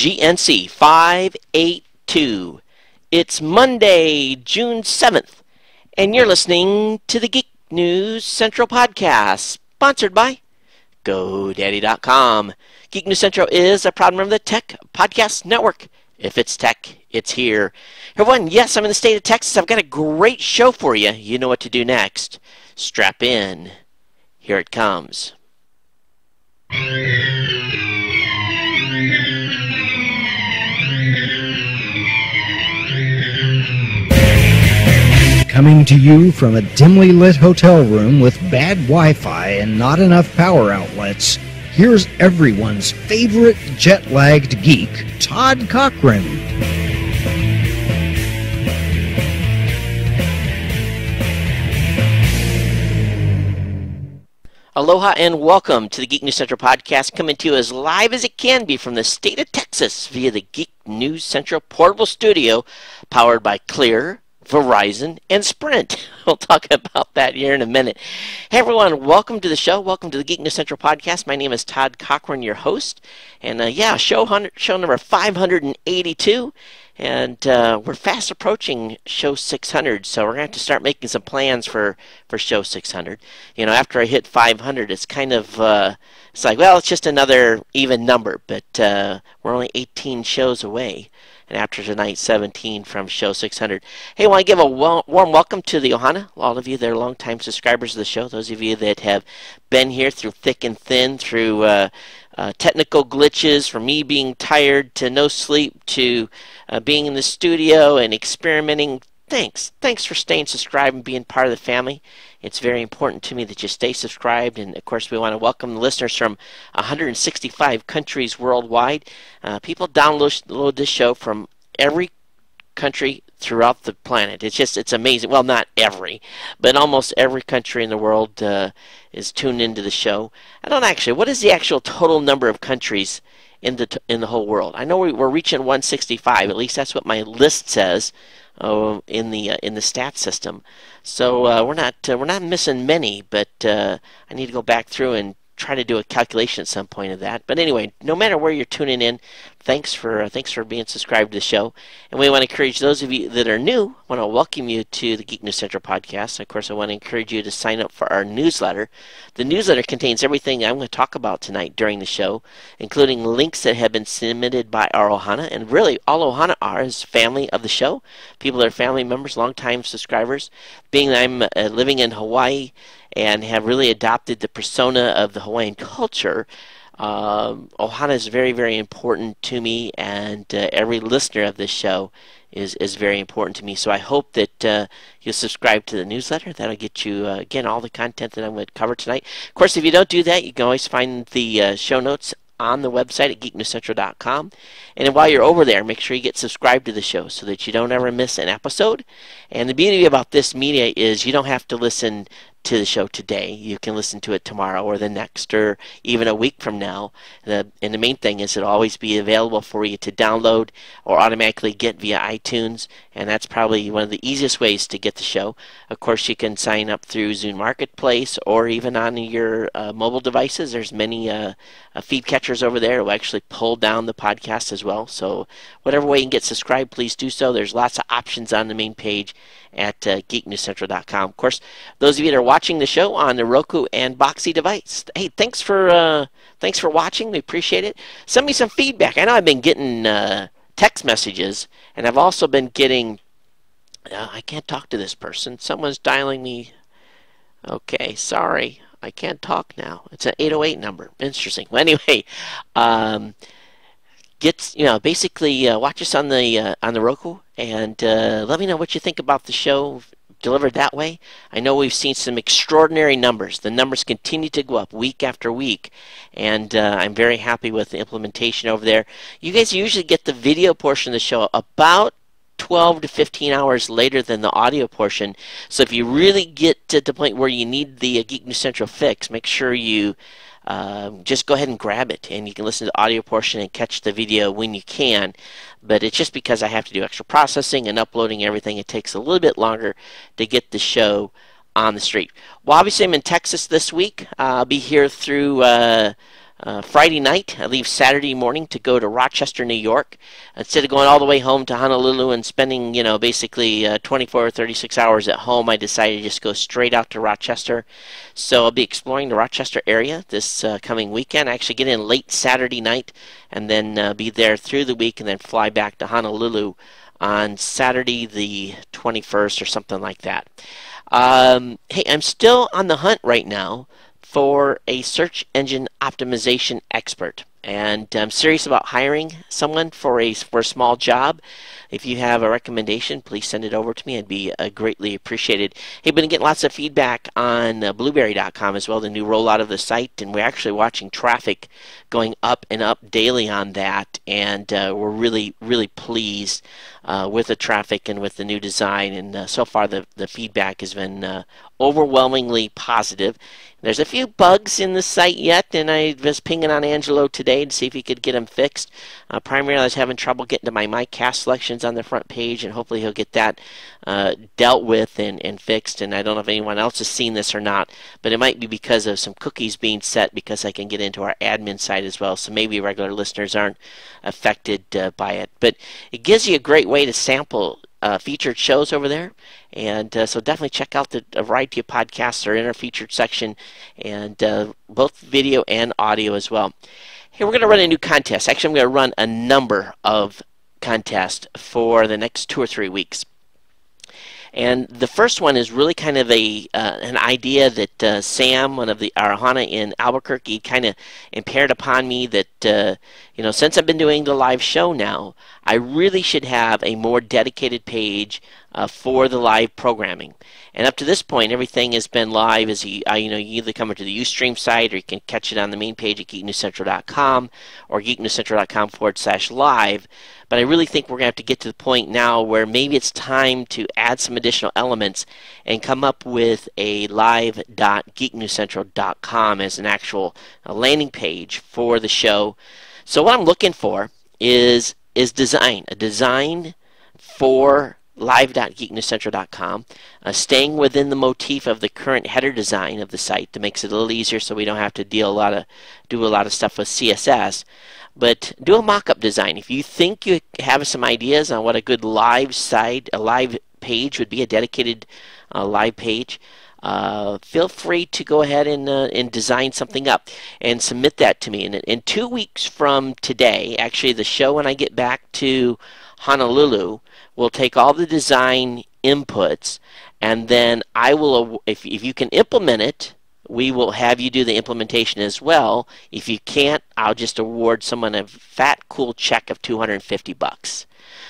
GNC 582. It's Monday, June 7th, and you're listening to the Geek News Central podcast, sponsored by GoDaddy.com. Geek News Central is a proud member of the Tech Podcast Network. If it's tech, it's here. Everyone, yes, I'm in the state of Texas. I've got a great show for you. You know what to do next. Strap in. Here it comes. Coming to you from a dimly lit hotel room with bad Wi-Fi and not enough power outlets, here's everyone's favorite jet-lagged geek, Todd Cochran. Aloha and welcome to the Geek News Central podcast, coming to you as live as it can be from the state of Texas via the Geek News Central portable studio, powered by Clear, Verizon, and Sprint. We'll talk about that here in a minute. Hey everyone, welcome to the show. Welcome to the Geek News Central podcast. My name is Todd Cochran, your host. And show number 582. And we're fast approaching show 600, so we're going to have to start making some plans for show 600. You know, after I hit 500, it's kind of, it's like, well, it's just another even number, but we're only 18 shows away. And after tonight, 17 from show 600. Hey, I want to give a warm welcome to the Ohana, all of you that are longtime subscribers of the show, those of you that have been here through thick and thin, through technical glitches, from me being tired to no sleep to being in the studio and experimenting. Thanks for staying subscribed and being part of the family. It's very important to me that you stay subscribed, and of course we want to welcome the listeners from 165 countries worldwide. People download this show from every country throughout the planet. It's amazing. Well, not every, but almost every country in the world is tuned into the show. I don't actually. What is the actual total number of countries in the whole world? I know we're reaching 165. At least that's what my list says in the stats system. So we're not missing many, but I need to go back through and try to do a calculation at some point of that. But anyway, no matter where you're tuning in, thanks for being subscribed to the show. And we want to encourage those of you that are new, I want to welcome you to the Geek News Central podcast. Of course, I want to encourage you to sign up for our newsletter. The newsletter contains everything I'm going to talk about tonight during the show, including links that have been submitted by our Ohana. And really, all Ohana are is family of the show. People that are family members, longtime subscribers. Being that I'm living in Hawaii and have really adopted the persona of the Hawaiian culture, Ohana is very, very important to me, and every listener of this show is very important to me. So I hope that you'll subscribe to the newsletter. That'll get you, again, all the content that I'm going to cover tonight. Of course, if you don't do that, you can always find the show notes on the website at geeknewscentral.com. And while you're over there, make sure you get subscribed to the show so that you don't ever miss an episode. And the beauty about this media is you don't have to listen to the show today. You can listen to it tomorrow or the next or even a week from now. And the main thing is it'll always be available for you to download or automatically get via iTunes, and that's probably one of the easiest ways to get the show. Of course, you can sign up through Zune Marketplace or even on your mobile devices. There's many feed catchers over there who actually pull down the podcast as well. So whatever way you can get subscribed, please do so. There's lots of options on the main page at geeknewscentral.com. Of course, those of you that are watching the show on the Roku and Boxy device, hey, thanks for watching. We appreciate it. Send me some feedback. I know I've been getting text messages, and I've also been getting. I can't talk to this person. Someone's dialing me. Okay, sorry, I can't talk now. It's an 808 number. Interesting. Well, anyway, basically watch us on the Roku and let me know what you think about the show delivered that way. I know we've seen some extraordinary numbers. The numbers continue to go up week after week, and I'm very happy with the implementation over there. You guys usually get the video portion of the show about 12 to 15 hours later than the audio portion. So if you really get to the point where you need the Geek News Central fix, make sure you just go ahead and grab it, and you can listen to the audio portion and catch the video when you can. But it's just because I have to do extra processing and uploading everything, it takes a little bit longer to get the show on the street. Well, obviously I'm in Texas this week. I'll be here through Friday night. I leave Saturday morning to go to Rochester, New York. Instead of going all the way home to Honolulu and spending, basically 24 or 36 hours at home, I decided to just go straight out to Rochester. So I'll be exploring the Rochester area this coming weekend. I actually get in late Saturday night and then be there through the week and then fly back to Honolulu on Saturday the 21st or something like that. Hey, I'm still on the hunt right now for a search engine optimization expert, and I'm serious about hiring someone for a small job. If you have a recommendation, please send it over to me. I'd be greatly appreciated. Hey, been getting lots of feedback on Blueberry.com as well, the new rollout of the site, and we're actually watching traffic going up and up daily on that, and we're really, really pleased with the traffic and with the new design, and so far the feedback has been overwhelmingly positive. There's a few bugs in the site yet, and I was pinging on Angelo today to see if he could get them fixed. Primarily, I was having trouble getting to my cast selections on the front page, and hopefully he'll get that dealt with and fixed. And I don't know if anyone else has seen this or not, but it might be because of some cookies being set, because I can get into our admin site as well, so maybe regular listeners aren't affected by it. But it gives you a great way to sample featured shows over there, and so definitely check out the variety of podcasts that are in our featured section, and both video and audio as well. Hey, we're going to run a new contest. Actually, I'm going to run a number of contests for the next 2 or 3 weeks. And the first one is really kind of an idea that Sam, one of our Ohana in Albuquerque, kind of impaired upon me that, since I've been doing the live show now, I really should have a more dedicated page for the live programming. And up to this point, everything has been live. You either come to the Ustream site, or you can catch it on the main page at geeknewscentral.com or geeknewscentral.com/live. But I really think we're going to have to get to the point now where maybe it's time to add some additional elements and come up with a live.geeknewscentral.com as an actual landing page for the show. So what I'm looking for is design, a design for live.geeknewscentral.com, staying within the motif of the current header design of the site that makes it a little easier so we don't have to do a lot of stuff with CSS. But do a mock-up design. If you think you have some ideas on what a good live page would be, a dedicated live page, feel free to go ahead and design something up and submit that to me. And in 2 weeks from today, actually the show when I get back to Honolulu, will take all the design inputs, and then I will, if you can implement it, we will have you do the implementation as well. If you can't, I'll just award someone a fat, cool check of $250.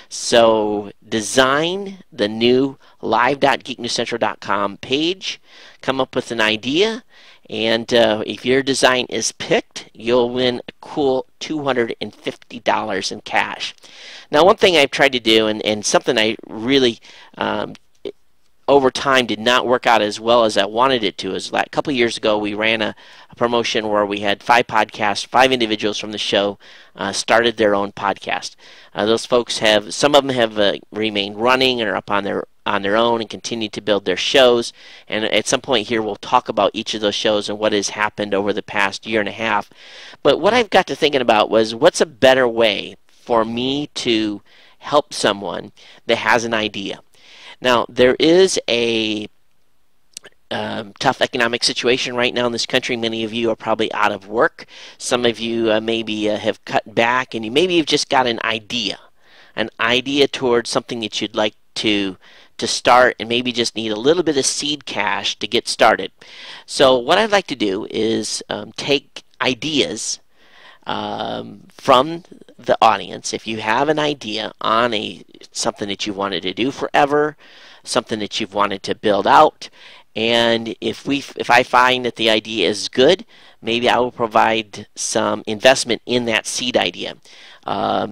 So design the new live.geeknewscentral.com page, come up with an idea, and if your design is picked, you'll win a cool $250 in cash. Now, one thing I've tried to do, and something I really over time did not work out as well as I wanted it to, is a couple of years ago we ran a promotion where we had 5 podcasts, 5 individuals from the show started their own podcast. Those folks some of them have remained running and are up on their own and continue to build their shows. And at some point here we'll talk about each of those shows and what has happened over the past year and a half. But what I've got to thinking about was, what's a better way for me to help someone that has an idea? Now, there is a tough economic situation right now in this country. Many of you are probably out of work. Some of you maybe have cut back, and maybe you've just got an idea towards something that you'd like to start, and maybe just need a little bit of seed cash to get started. So what I'd like to do is take ideas from the audience. If you have an idea on something that you wanted to do forever, something that you've wanted to build out, and if I find that the idea is good, maybe I will provide some investment in that seed idea.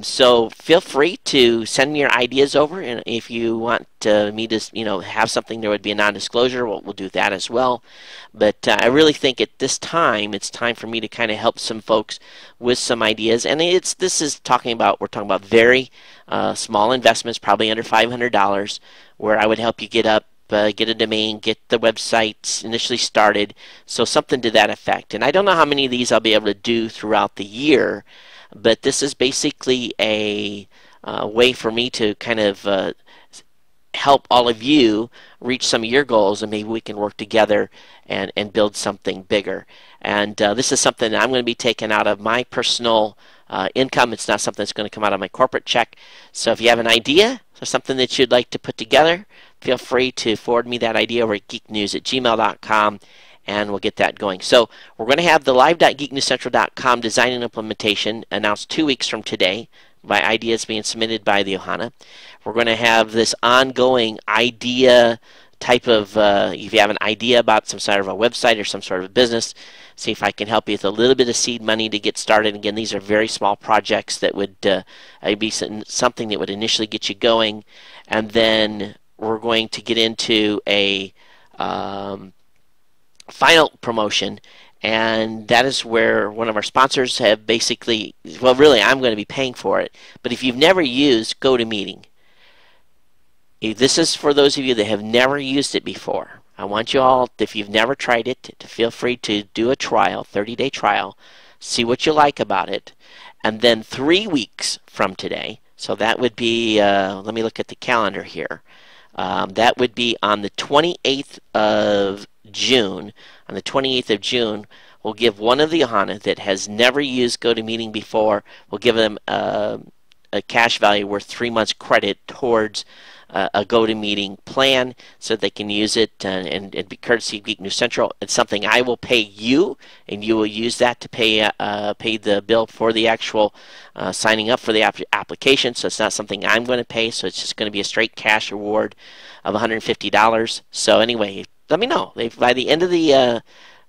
So feel free to send me your ideas over, and if you want me to have something there would be a non-disclosure, we'll do that as well. But I really think at this time it's time for me to kind of help some folks with some ideas, and we're talking about very small investments, probably under $500, where I would help you get up get a domain, get the websites initially started, so something to that effect. And I don't know how many of these I'll be able to do throughout the year, but this is basically a way for me to kind of help all of you reach some of your goals, and maybe we can work together and build something bigger. And this is something that I'm going to be taking out of my personal income. It's not something that's going to come out of my corporate check. So if you have an idea or something that you'd like to put together, feel free to forward me that idea over at geeknews@gmail.com, and we'll get that going. So we're going to have the live.geeknewscentral.com design and implementation announced 2 weeks from today. My idea is being submitted by the Ohana. We're going to have this ongoing idea type of, if you have an idea about some sort of a website or some sort of a business, see if I can help you with a little bit of seed money to get started. Again, these are very small projects that would be something that would initially get you going. And then we're going to get into a final promotion, and that is where one of our sponsors have basically, well, really, I'm going to be paying for it. But if you've never used GoToMeeting, this is for those of you that have never used it before. I want you all, if you've never tried it, to feel free to do a trial, 30-day trial, see what you like about it. And then 3 weeks from today, so that would be, let me look at the calendar here. That would be on the 28th of June. On the 28th of June, we'll give one of the Ohana that has never used GoToMeeting before, we'll give them a cash value worth 3 months credit towards a GoToMeeting plan so they can use it and be courtesy of Geek News Central. It's something I will pay you, and you will use that to pay the bill for the actual signing up for the application. So it's not something I'm going to pay, so it's just going to be a straight cash reward of $150. So anyway, let me know. By the end of the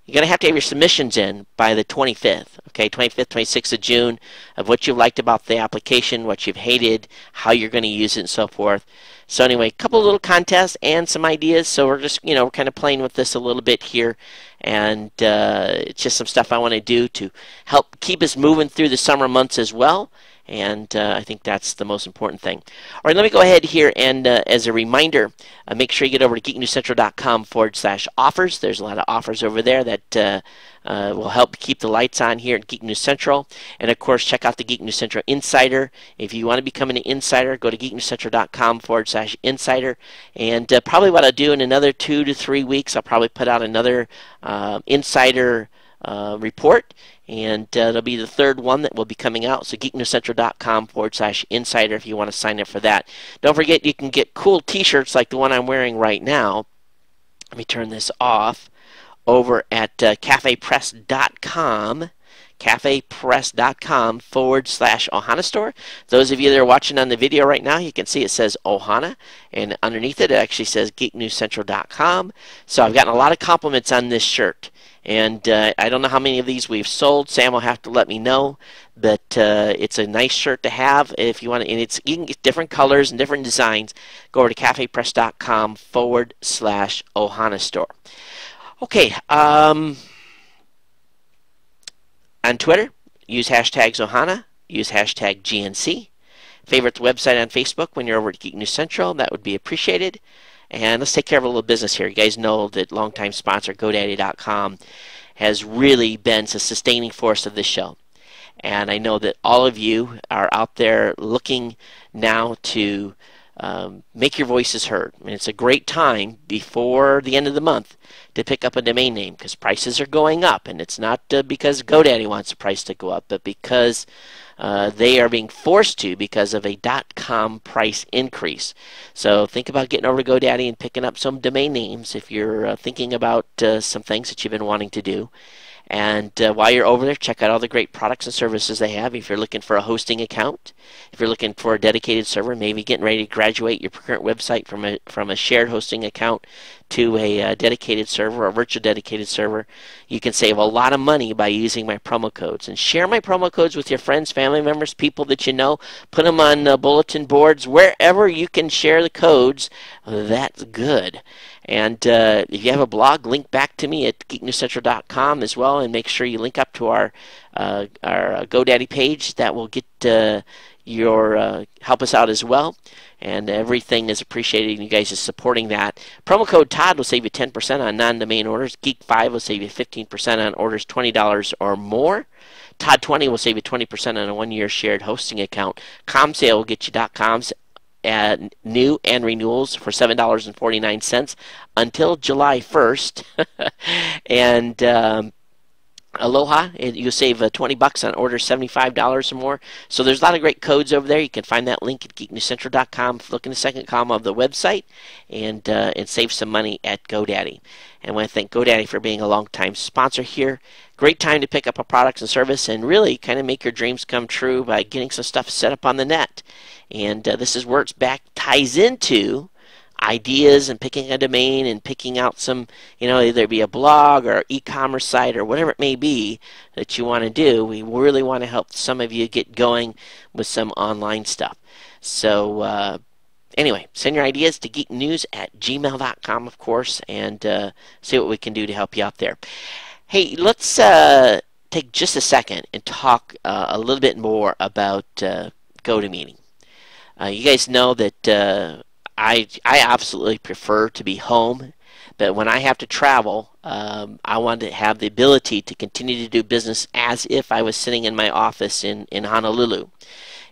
you're going to have your submissions in by the 25th, okay, 25th, 26th of June, of what you liked about the application, what you've hated, how you're going to use it, and so forth. So anyway, a couple of little contests and some ideas. So we're just, we're kind of playing with this a little bit here. And it's just some stuff I want to do to help keep us moving through the summer months as well. And I think that's the most important thing. All right, let me go ahead here and as a reminder, make sure you get over to geeknewscentral.com/offers. There's a lot of offers over there that will help keep the lights on here at Geek News Central. And of course, check out the Geek News Central Insider. If you want to become an insider, go to geeknewscentral.com/insider. And probably what I'll do in another 2 to 3 weeks, I'll probably put out another insider report. And it'll be the third one that will be coming out. So geeknewscentral.com/insider if you want to sign up for that. Don't forget, you can get cool t-shirts like the one I'm wearing right now. Let me turn this off. Over at cafepress.com. cafepress.com/Ohana store. Those of you that are watching on the video right now, you can see it says Ohana, and underneath it, it actually says geeknewscentral.com. So I've gotten a lot of compliments on this shirt. And I don't know how many of these we've sold. Sam will have to let me know. But it's a nice shirt to have if you want to. And you can get different colors and different designs. Go over to cafepress.com/Ohana store. Okay. On Twitter, use hashtags Ohana. Use hashtag GNC. Favorite the website on Facebook when you're over at Geek News Central. That would be appreciated. And let's take care of a little business here. You guys know that longtime sponsor GoDaddy.com has really been a sustaining force of this show. And I know that all of you are out there looking now to make your voices heard. I mean, it's a great time before the end of the month to pick up a domain name because prices are going up. And it's not because GoDaddy wants the price to go up, but because they are being forced to because of a .com price increase. So think about getting over to GoDaddy and picking up some domain names if you're thinking about some things that you've been wanting to do. And while you're over there, check out all the great products and services they have. If you're looking for a hosting account, if you're looking for a dedicated server, maybe getting ready to graduate your current website from a shared hosting account to a dedicated server, a virtual dedicated server, you can save a lot of money by using my promo codes. And share my promo codes with your friends, family members, people that you know. Put them on bulletin boards, wherever you can share the codes. That's good. And if you have a blog, link back to me at geeknewscentral.com as well, and make sure you link up to our GoDaddy page. That will get your help us out as well. And everything is appreciated, and you guys are supporting that. Promo code Todd will save you 10% on non-domain orders. Geek5 will save you 15% on orders $20 or more. Todd20 will save you 20% on a 1-year shared hosting account. ComSale will get you .coms at new and renewals for $7.49 until July 1st. And Aloha, you'll save $20 on orders $75 or more. So there's a lot of great codes over there. You can find that link at geeknewscentral.com. Look in the second column of the website and save some money at GoDaddy. And I want to thank GoDaddy for being a long-time sponsor here. Great time to pick up a product and service and really kind of make your dreams come true by getting some stuff set up on the net. And this is where it's ties into ideas and picking a domain and picking out some, either be a blog or e-commerce site or whatever it may be that you want to do. We really want to help some of you get going with some online stuff. So anyway, send your ideas to geeknews@gmail.com, of course, and see what we can do to help you out there. Hey, let's take just a second and talk a little bit more about GoToMeeting. You guys know that I absolutely prefer to be home, but when I have to travel, I want to have the ability to continue to do business as if I was sitting in my office in Honolulu.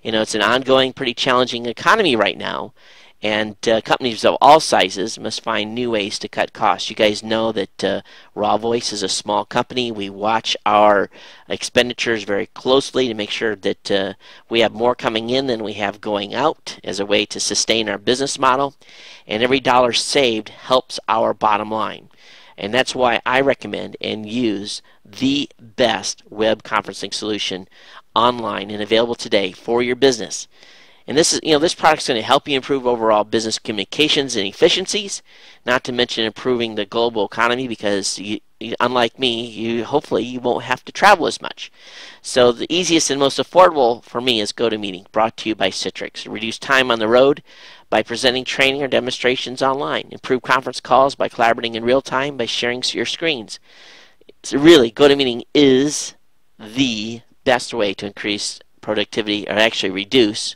It's an ongoing, pretty challenging economy right now, and companies of all sizes must find new ways to cut costs. You guys know that Raw Voice is a small company. We watch our expenditures very closely to make sure that we have more coming in than we have going out as a way to sustain our business model. And every dollar saved helps our bottom line. And that's why I recommend and use the best web conferencing solution online and available today for your business. And this is, this product's going to help you improve overall business communications and efficiencies, not to mention improving the global economy because unlike me, hopefully you won't have to travel as much. So the easiest and most affordable for me is GoToMeeting, brought to you by Citrix. Reduce time on the road by presenting training or demonstrations online. Improve conference calls by collaborating in real time by sharing your screens. So really, GoToMeeting is the best way to increase productivity, or actually reduce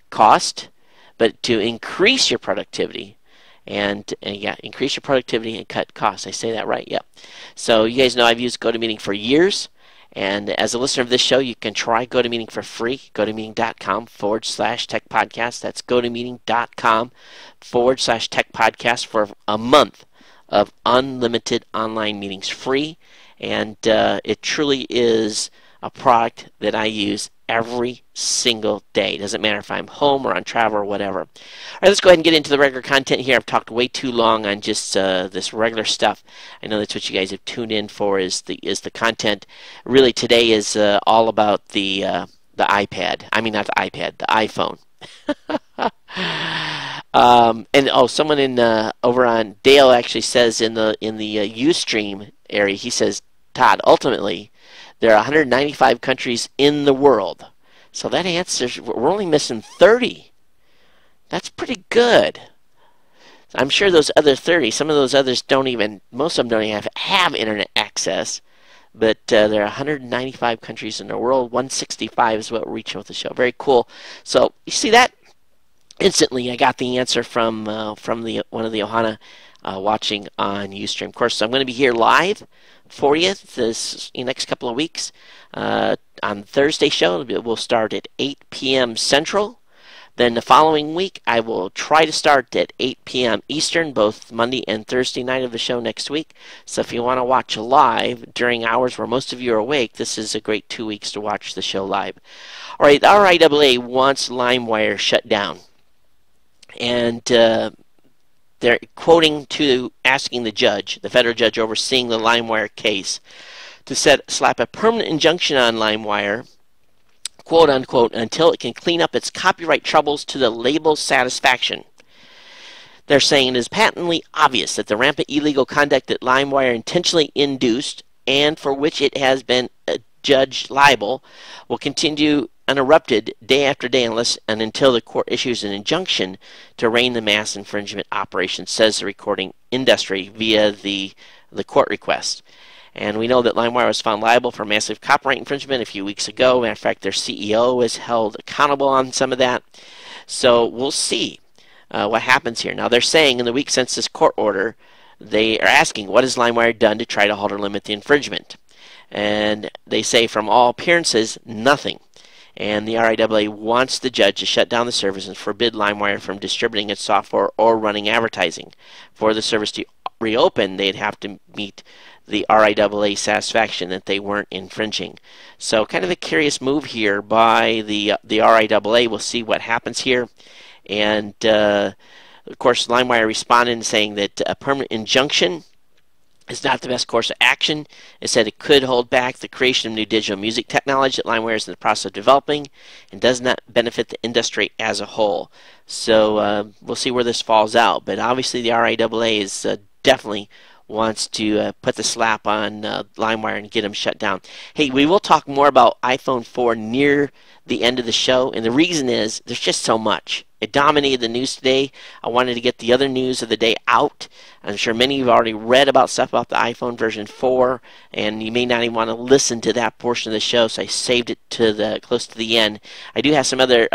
cost, but to increase your productivity and increase your productivity and cut costs. I say that right? Yep. So you guys know I've used GoToMeeting for years, and as a listener of this show, you can try GoToMeeting for free. GoToMeeting.com/tech podcast. That's GoToMeeting.com/tech podcast for a month of unlimited online meetings free, and it truly is a product that I use every single day. Doesn't matter if I'm home or on travel or whatever. All right, let's go ahead and get into the regular content here. I've talked way too long on just this regular stuff. I know that's what you guys have tuned in for, is the content. Really, today is all about the iPad. I mean, not the iPad, the iPhone. And someone in over on Dale actually says in the Ustream area, he says, Todd, ultimately, there are 195 countries in the world. So that answers, we're only missing 30. That's pretty good. I'm sure those other 30, some of those others most of them don't even have internet access. But there are 195 countries in the world. 165 is what we're reaching with the show. Very cool. So you see that? Instantly, I got the answer from one of the Ohana watching on Ustream. Of course, so I'm going to be here live for you this next couple of weeks. On Thursday show, we'll start at 8 p.m. Central. Then the following week, I will try to start at 8 p.m. Eastern, both Monday and Thursday night of the show next week. So if you want to watch live during hours where most of you are awake, this is a great 2 weeks to watch the show live. All right, the RIAA wants Limewire shut down. And they're quoting to asking the judge, the federal judge overseeing the Limewire case, to slap a permanent injunction on Limewire, quote unquote, until it can clean up its copyright troubles to the label's satisfaction. They're saying it is patently obvious that the rampant illegal conduct that Limewire intentionally induced and for which it has been judged liable will continue uninterrupted day after day unless and until the court issues an injunction to rein the mass infringement operation, says the recording industry via the court request. And we know that Limewire was found liable for massive copyright infringement a few weeks ago. Matter of fact, their CEO was held accountable on some of that. So we'll see what happens here. Now they're saying in the week since this court order, they are asking, what has Limewire done to try to halt or limit the infringement? And they say, from all appearances, nothing. And the RIAA wants the judge to shut down the service and forbid Limewire from distributing its software or running advertising. For the service to reopen, they'd have to meet the RIAA satisfaction that they weren't infringing. So kind of a curious move here by the RIAA. We'll see what happens here. And of course, Limewire responded in saying that a permanent injunction is not the best course of action. It said it could hold back the creation of new digital music technology that Limewire is in the process of developing and does not benefit the industry as a whole. So we'll see where this falls out. But obviously the RIAA is definitely wants to put the slap on Limewire and get them shut down. Hey, we will talk more about iPhone 4 near the end of the show, and the reason is there's just so much. It dominated the news today. I wanted to get the other news of the day out. I'm sure many of you have already read about stuff about the iPhone version 4, and you may not even want to listen to that portion of the show, so I saved it to close to the end. I do have some other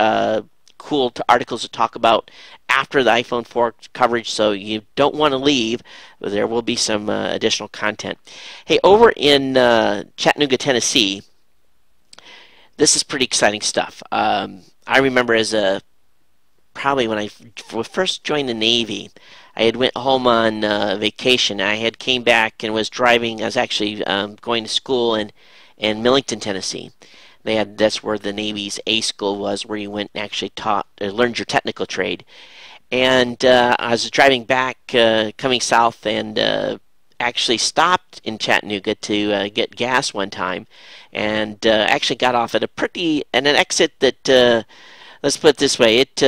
cool articles to talk about after the iPhone 4 coverage, so you don't want to leave. There will be some additional content. Hey, over in Chattanooga, Tennessee, this is pretty exciting stuff. I remember probably when I first joined the Navy, I had went home on vacation. I had came back and was driving. I was actually going to school in Millington, Tennessee. That's where the Navy's A school was, where you went and actually learned your technical trade. And I was driving back, coming south, and actually stopped in Chattanooga to get gas one time, and actually got off at an exit that, let's put it this way, it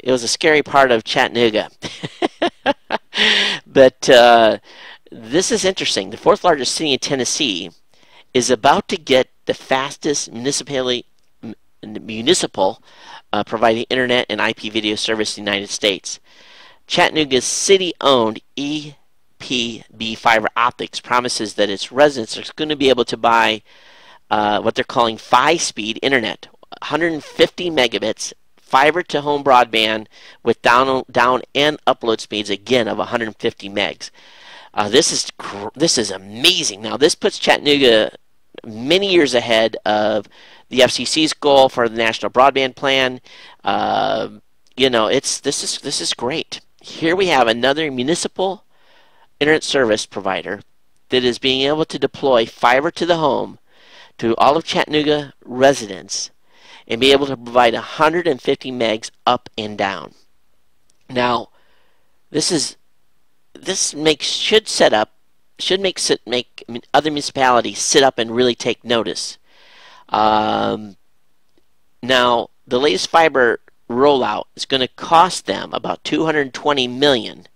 was a scary part of Chattanooga. But this is interesting. The fourth largest city in Tennessee is about to get the fastest municipal providing internet and IP video service in the United States. Chattanooga's city-owned EPB Fiber Optics promises that its residents are going to be able to buy what they're calling Fi-Speed internet, 150 megabits, fiber-to-home broadband with down and upload speeds, again, of 150 megs. This is amazing. Now, this puts Chattanooga many years ahead of the FCC's goal for the National Broadband Plan. You know, this is great. Here we have another municipal internet service provider that is being able to deploy fiber to the home to all of Chattanooga residents and be able to provide 150 megs up and down. Now, should make other municipalities sit up and really take notice. Now, the latest fiber rollout is going to cost them about $220 million,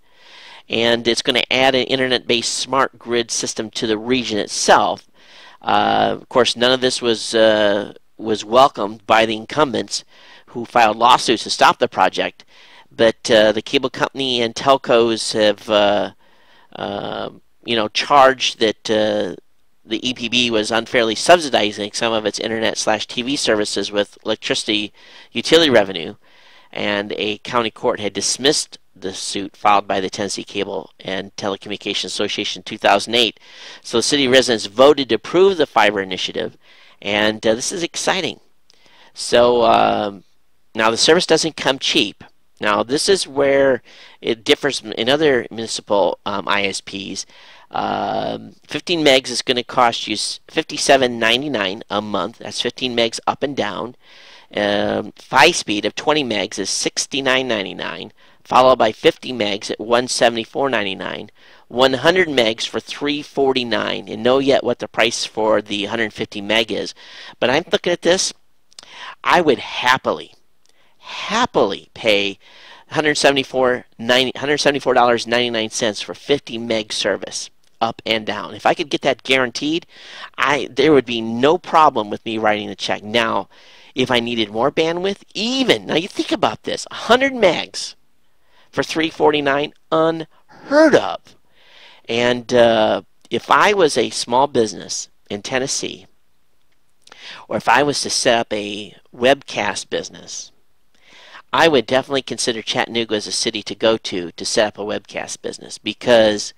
and it's going to add an internet-based smart grid system to the region itself. Of course, none of this was welcomed by the incumbents, who filed lawsuits to stop the project. But the cable company and telcos have charged that the EPB was unfairly subsidizing some of its internet/TV services with electricity utility revenue, and a county court had dismissed the suit filed by the Tennessee Cable and Telecommunications Association in 2008. So the city residents voted to approve the fiber initiative, and this is exciting. So now the service doesn't come cheap. Now this is where it differs in other municipal ISPs. 15 megs is going to cost you $57.99 a month. That's 15 megs up and down. Fi speed of 20 megs is $69.99, followed by 50 megs at $174.99. 100 megs for $349, and know yet what the price for the 150 meg is. But I'm looking at this. I would happily pay $174.99 for 50 meg service up and down. If I could get that guaranteed, there would be no problem with me writing the check. Now, if I needed more bandwidth, now you think about this, 100 megs for $349, unheard of. And if I was a small business in Tennessee, or if I was to set up a webcast business, I would definitely consider Chattanooga as a city to go to set up a webcast business, because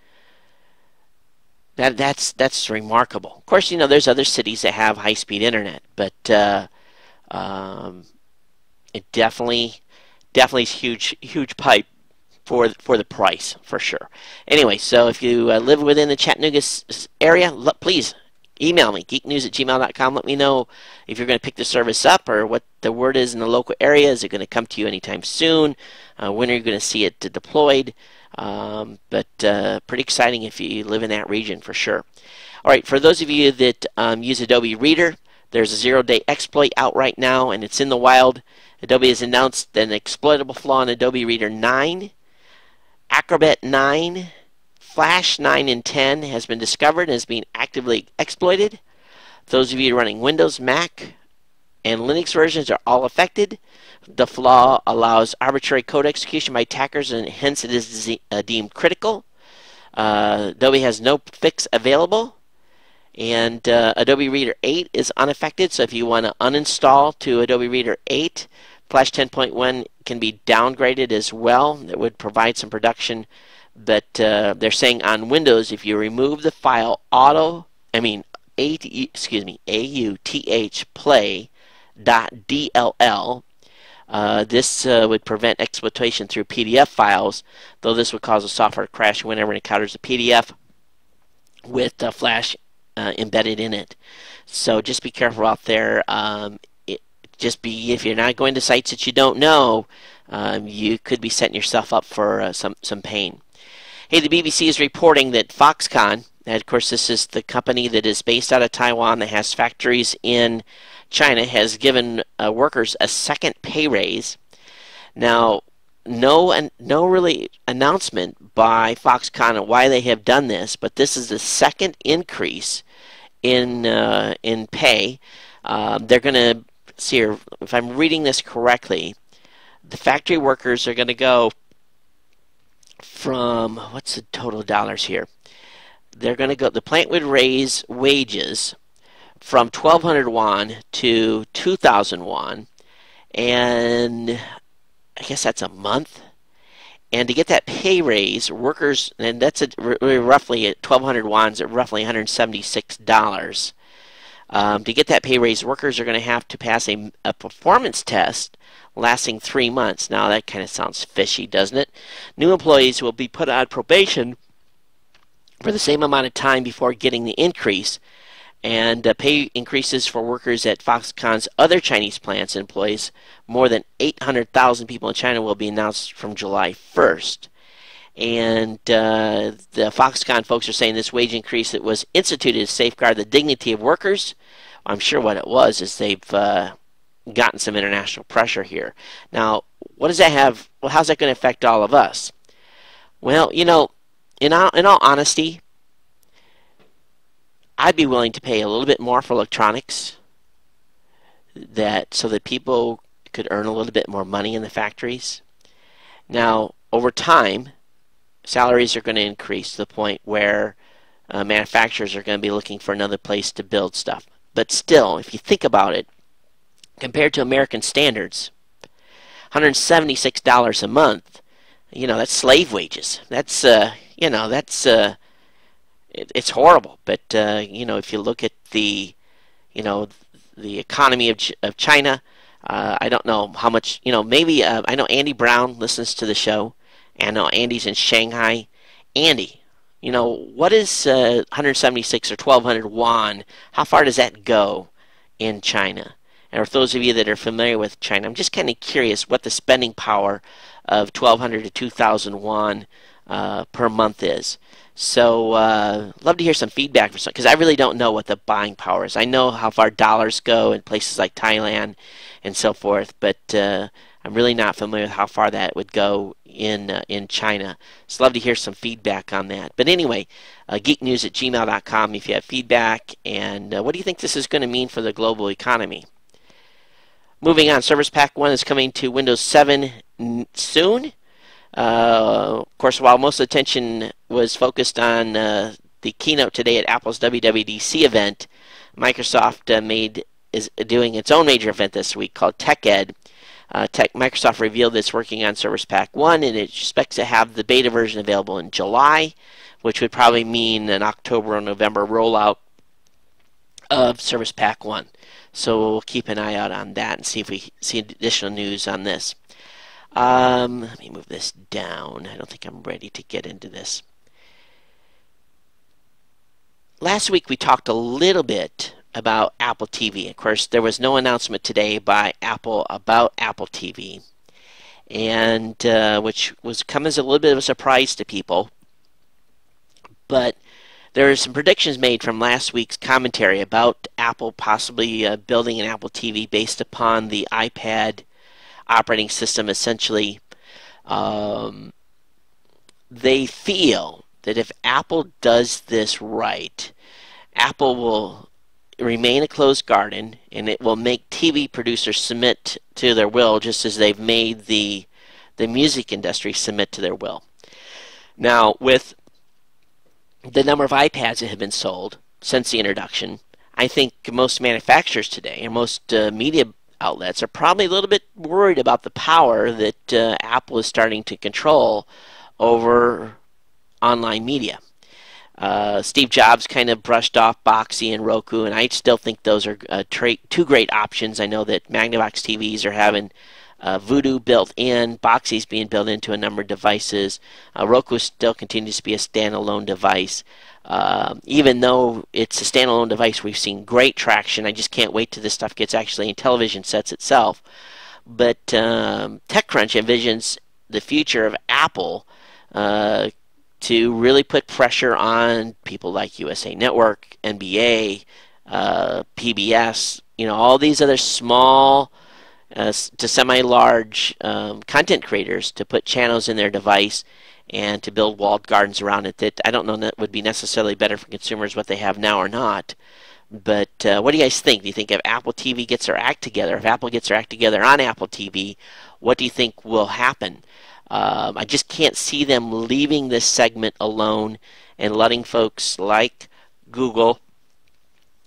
that's remarkable. Of course, there's other cities that have high-speed internet, but it definitely is huge pipe for the price, for sure. Anyway, so if you live within the Chattanooga area, please email me, geeknews@gmail.com. Let me know if you're going to pick the service up, or what the word is in the local area. Is it going to come to you anytime soon? When are you going to see it deployed? But pretty exciting if you live in that region, for sure. All right, for those of you that use Adobe Reader, there's a 0-day exploit out right now, and it's in the wild. Adobe has announced an exploitable flaw in Adobe Reader 9, Acrobat 9, Flash 9 and 10 has been discovered and is being actively exploited. Those of you running Windows, Mac, and Linux versions are all affected. The flaw allows arbitrary code execution by attackers, and hence it is deemed critical. Adobe has no fix available, and Adobe Reader 8 is unaffected. So if you want to uninstall to Adobe Reader 8, Flash 10.1 can be downgraded as well. That would provide some production, but they're saying on Windows, if you remove the file authplay.dll, this would prevent exploitation through PDF files, though this would cause a software to crash whenever it encounters a PDF with Flash embedded in it. So just be careful out there. If you're not going to sites that you don't know, you could be setting yourself up for some pain. Hey, the BBC is reporting that Foxconn, and of course this is the company that is based out of Taiwan that has factories in China, has given workers a second pay raise. Now, no really announcement by Foxconn on why they have done this, but this is the second increase in pay. They're going to see here, if I'm reading this correctly, the factory workers are going to go from, what's the total dollars here? They're going to go, the plant would raise wages from 1,200 won to 2,000 won, and I guess that's a month. And to get that pay raise, workers, and that's roughly at 1,200 won, at roughly $176. To get that pay raise, workers are going to have to pass a performance test lasting 3 months. Now that kind of sounds fishy, doesn't it? New employees will be put on probation for the same amount of time before getting the increase, and pay increases for workers at Foxconn's other Chinese plants and employees. More than 800,000 people in China will be announced from July 1st. And the Foxconn folks are saying this wage increase that was instituted to safeguard the dignity of workers. I'm sure what it was is they've gotten some international pressure here. Now, what does that have? Well, how's that going to affect all of us? Well, in all honesty, I'd be willing to pay a little bit more for electronics, so that people could earn a little bit more money in the factories. Now, over time, salaries are going to increase to the point where manufacturers are going to be looking for another place to build stuff. But still, if you think about it, compared to American standards, $176 a month, that's slave wages. That's it's horrible. But if you look at the economy of China, I don't know how much. Maybe I know Andy Brown listens to the show. And I know Andy's in Shanghai. Andy, what is 176 or 1,200 won? How far does that go in China? And for those of you that are familiar with China, I'm just kind of curious what the spending power of 1,200 to 2,000 won per month is. So love to hear some feedback from some, because I really don't know what the buying power is. I know how far dollars go in places like Thailand and so forth, but I'm really not familiar with how far that would go in China. So love to hear some feedback on that. But anyway, geeknews@gmail.com if you have feedback. And what do you think this is going to mean for the global economy? Moving on, Service Pack 1 is coming to Windows 7 soon. Of course, while most attention was focused on the keynote today at Apple's WWDC event, Microsoft is doing its own major event this week called TechEd. Microsoft revealed it's working on Service Pack 1, and it expects to have the beta version available in July, which would probably mean an October or November rollout of Service Pack 1. So we'll keep an eye out on that and see if we see additional news on this. Let me move this down. I don't think I'm ready to get into this. Last week we talked a little bit about Apple TV. Of course, there was no announcement today by Apple about Apple TV, and which was come as a little bit of a surprise to people. But there are some predictions made from last week's commentary about Apple possibly building an Apple TV based upon the iPad operating system. Essentially, they feel that if Apple does this right, Apple will remain a closed garden, and it will make TV producers submit to their will, just as they've made the music industry submit to their will. Now, with the number of iPads that have been sold since the introduction, I think most manufacturers today and most media outlets are probably a little bit worried about the power that Apple is starting to control over online media. Steve Jobs kind of brushed off Boxee and Roku, and I still think those are two great options. I know that Magnavox TVs are having Voodoo built in. Boxee's being built into a number of devices. Roku still continues to be a standalone device. Even though it's a standalone device, we've seen great traction. I just can't wait till this stuff gets actually in television sets itself. But TechCrunch envisions the future of Apple to really put pressure on people like USA Network, NBA, PBS, all these other small to semi-large content creators to put channels in their device and to build walled gardens around it that I don't know that would be necessarily better for consumers what they have now or not. But what do you guys think? Do you think if Apple TV gets their act together, if Apple gets their act together on Apple TV, what do you think will happen? I just can't see them leaving this segment alone and letting folks like Google,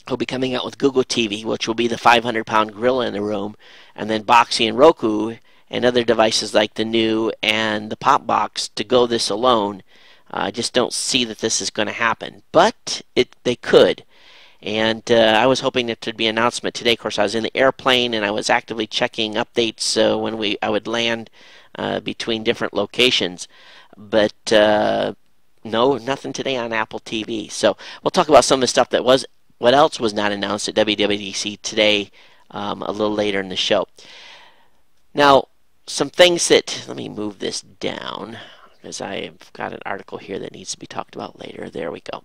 who'll be coming out with Google TV, which will be the 500-pound gorilla in the room, and then Boxee and Roku and other devices like the New and the Pop Box to go this alone. I just don't see that this is going to happen, but they could. And I was hoping that there'd be an announcement today. Of course, I was in the airplane and I was actively checking updates when I would land between different locations. But no, nothing today on Apple TV. So we'll talk about some of the stuff that was, what else was not announced at WWDC today a little later in the show. Now, some things that, let me move this down because I've got an article here that needs to be talked about later. There we go.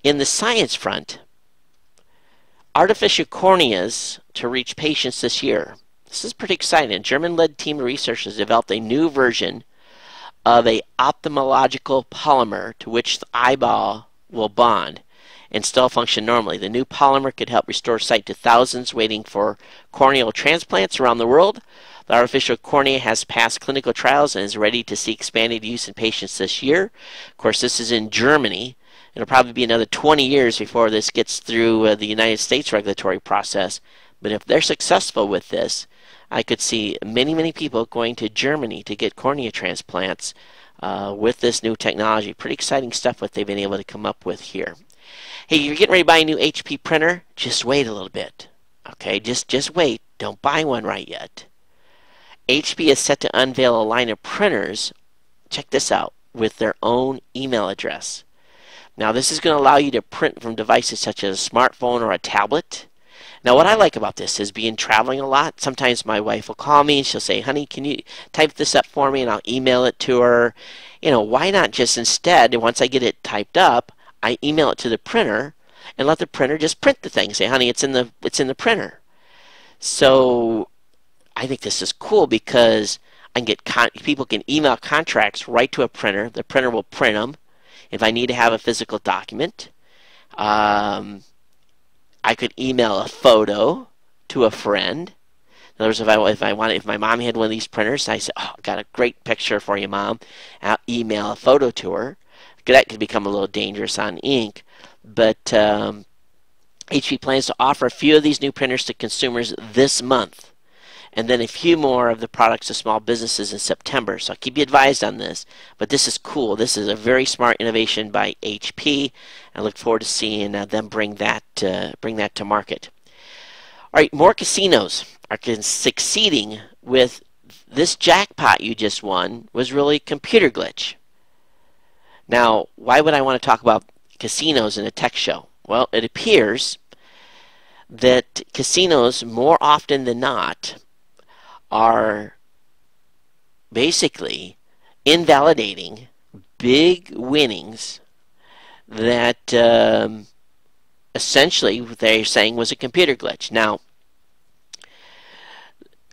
In the science front, artificial corneas to reach patients this year. This is pretty exciting. A German-led team of researchers developed a new version of a ophthalmological polymer to which the eyeball will bond and still function normally. The new polymer could help restore sight to thousands waiting for corneal transplants around the world. The artificial cornea has passed clinical trials and is ready to see expanded use in patients this year. Of course, this is in Germany. It'll probably be another 20 years before this gets through the United States regulatory process. But if they're successful with this, I could see many, many people going to Germany to get cornea transplants with this new technology. Pretty exciting stuff what they've been able to come up with here. Hey, you're getting ready to buy a new HP printer? Just wait a little bit. Okay, just wait. Don't buy one right yet. HP is set to unveil a line of printers, check this out, with their own email address. Now, this is going to allow you to print from devices such as a smartphone or a tablet. Now, what I like about this is being traveling a lot. Sometimes my wife will call me and she'll say, honey, can you type this up for me? And I'll email it to her. Why not just instead, once I get it typed up, I email it to the printer and let the printer just print the thing. Say, honey, it's in the printer. So I think this is cool because I can get people can email contracts right to a printer. The printer will print them. If I need to have a physical document, I could email a photo to a friend. In other words, if my mom had one of these printers, I said, "Oh, I got a great picture for you, Mom." I'll email a photo to her. that could become a little dangerous on ink. But HP plans to offer a few of these new printers to consumers this month, and then a few more of the products to small businesses in September. So I'll keep you advised on this, but this is cool. This is a very smart innovation by HP. I look forward to seeing them bring that to market. All right, more casinos are succeeding with this jackpot you just won was really a computer glitch. Now, why would I want to talk about casinos in a tech show? Well, it appears that casinos, more often than not, are basically invalidating big winnings that essentially they're saying was a computer glitch. Now,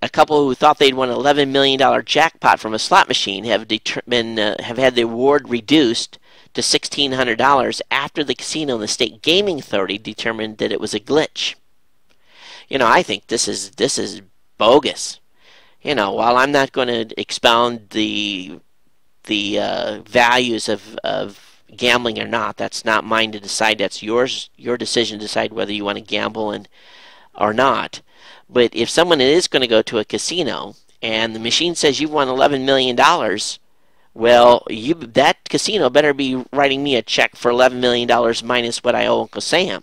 a couple who thought they'd won an $11 million jackpot from a slot machine have had the award reduced to $1,600 after the casino and the state gaming authority determined that it was a glitch. You know, I think this is bogus. You know, while I'm not going to expound the values of gambling or not, that's not mine to decide. That's your decision to decide whether you want to gamble or not. But if someone is going to go to a casino and the machine says you've won $11 million, well, that casino better be writing me a check for $11 million minus what I owe Uncle Sam.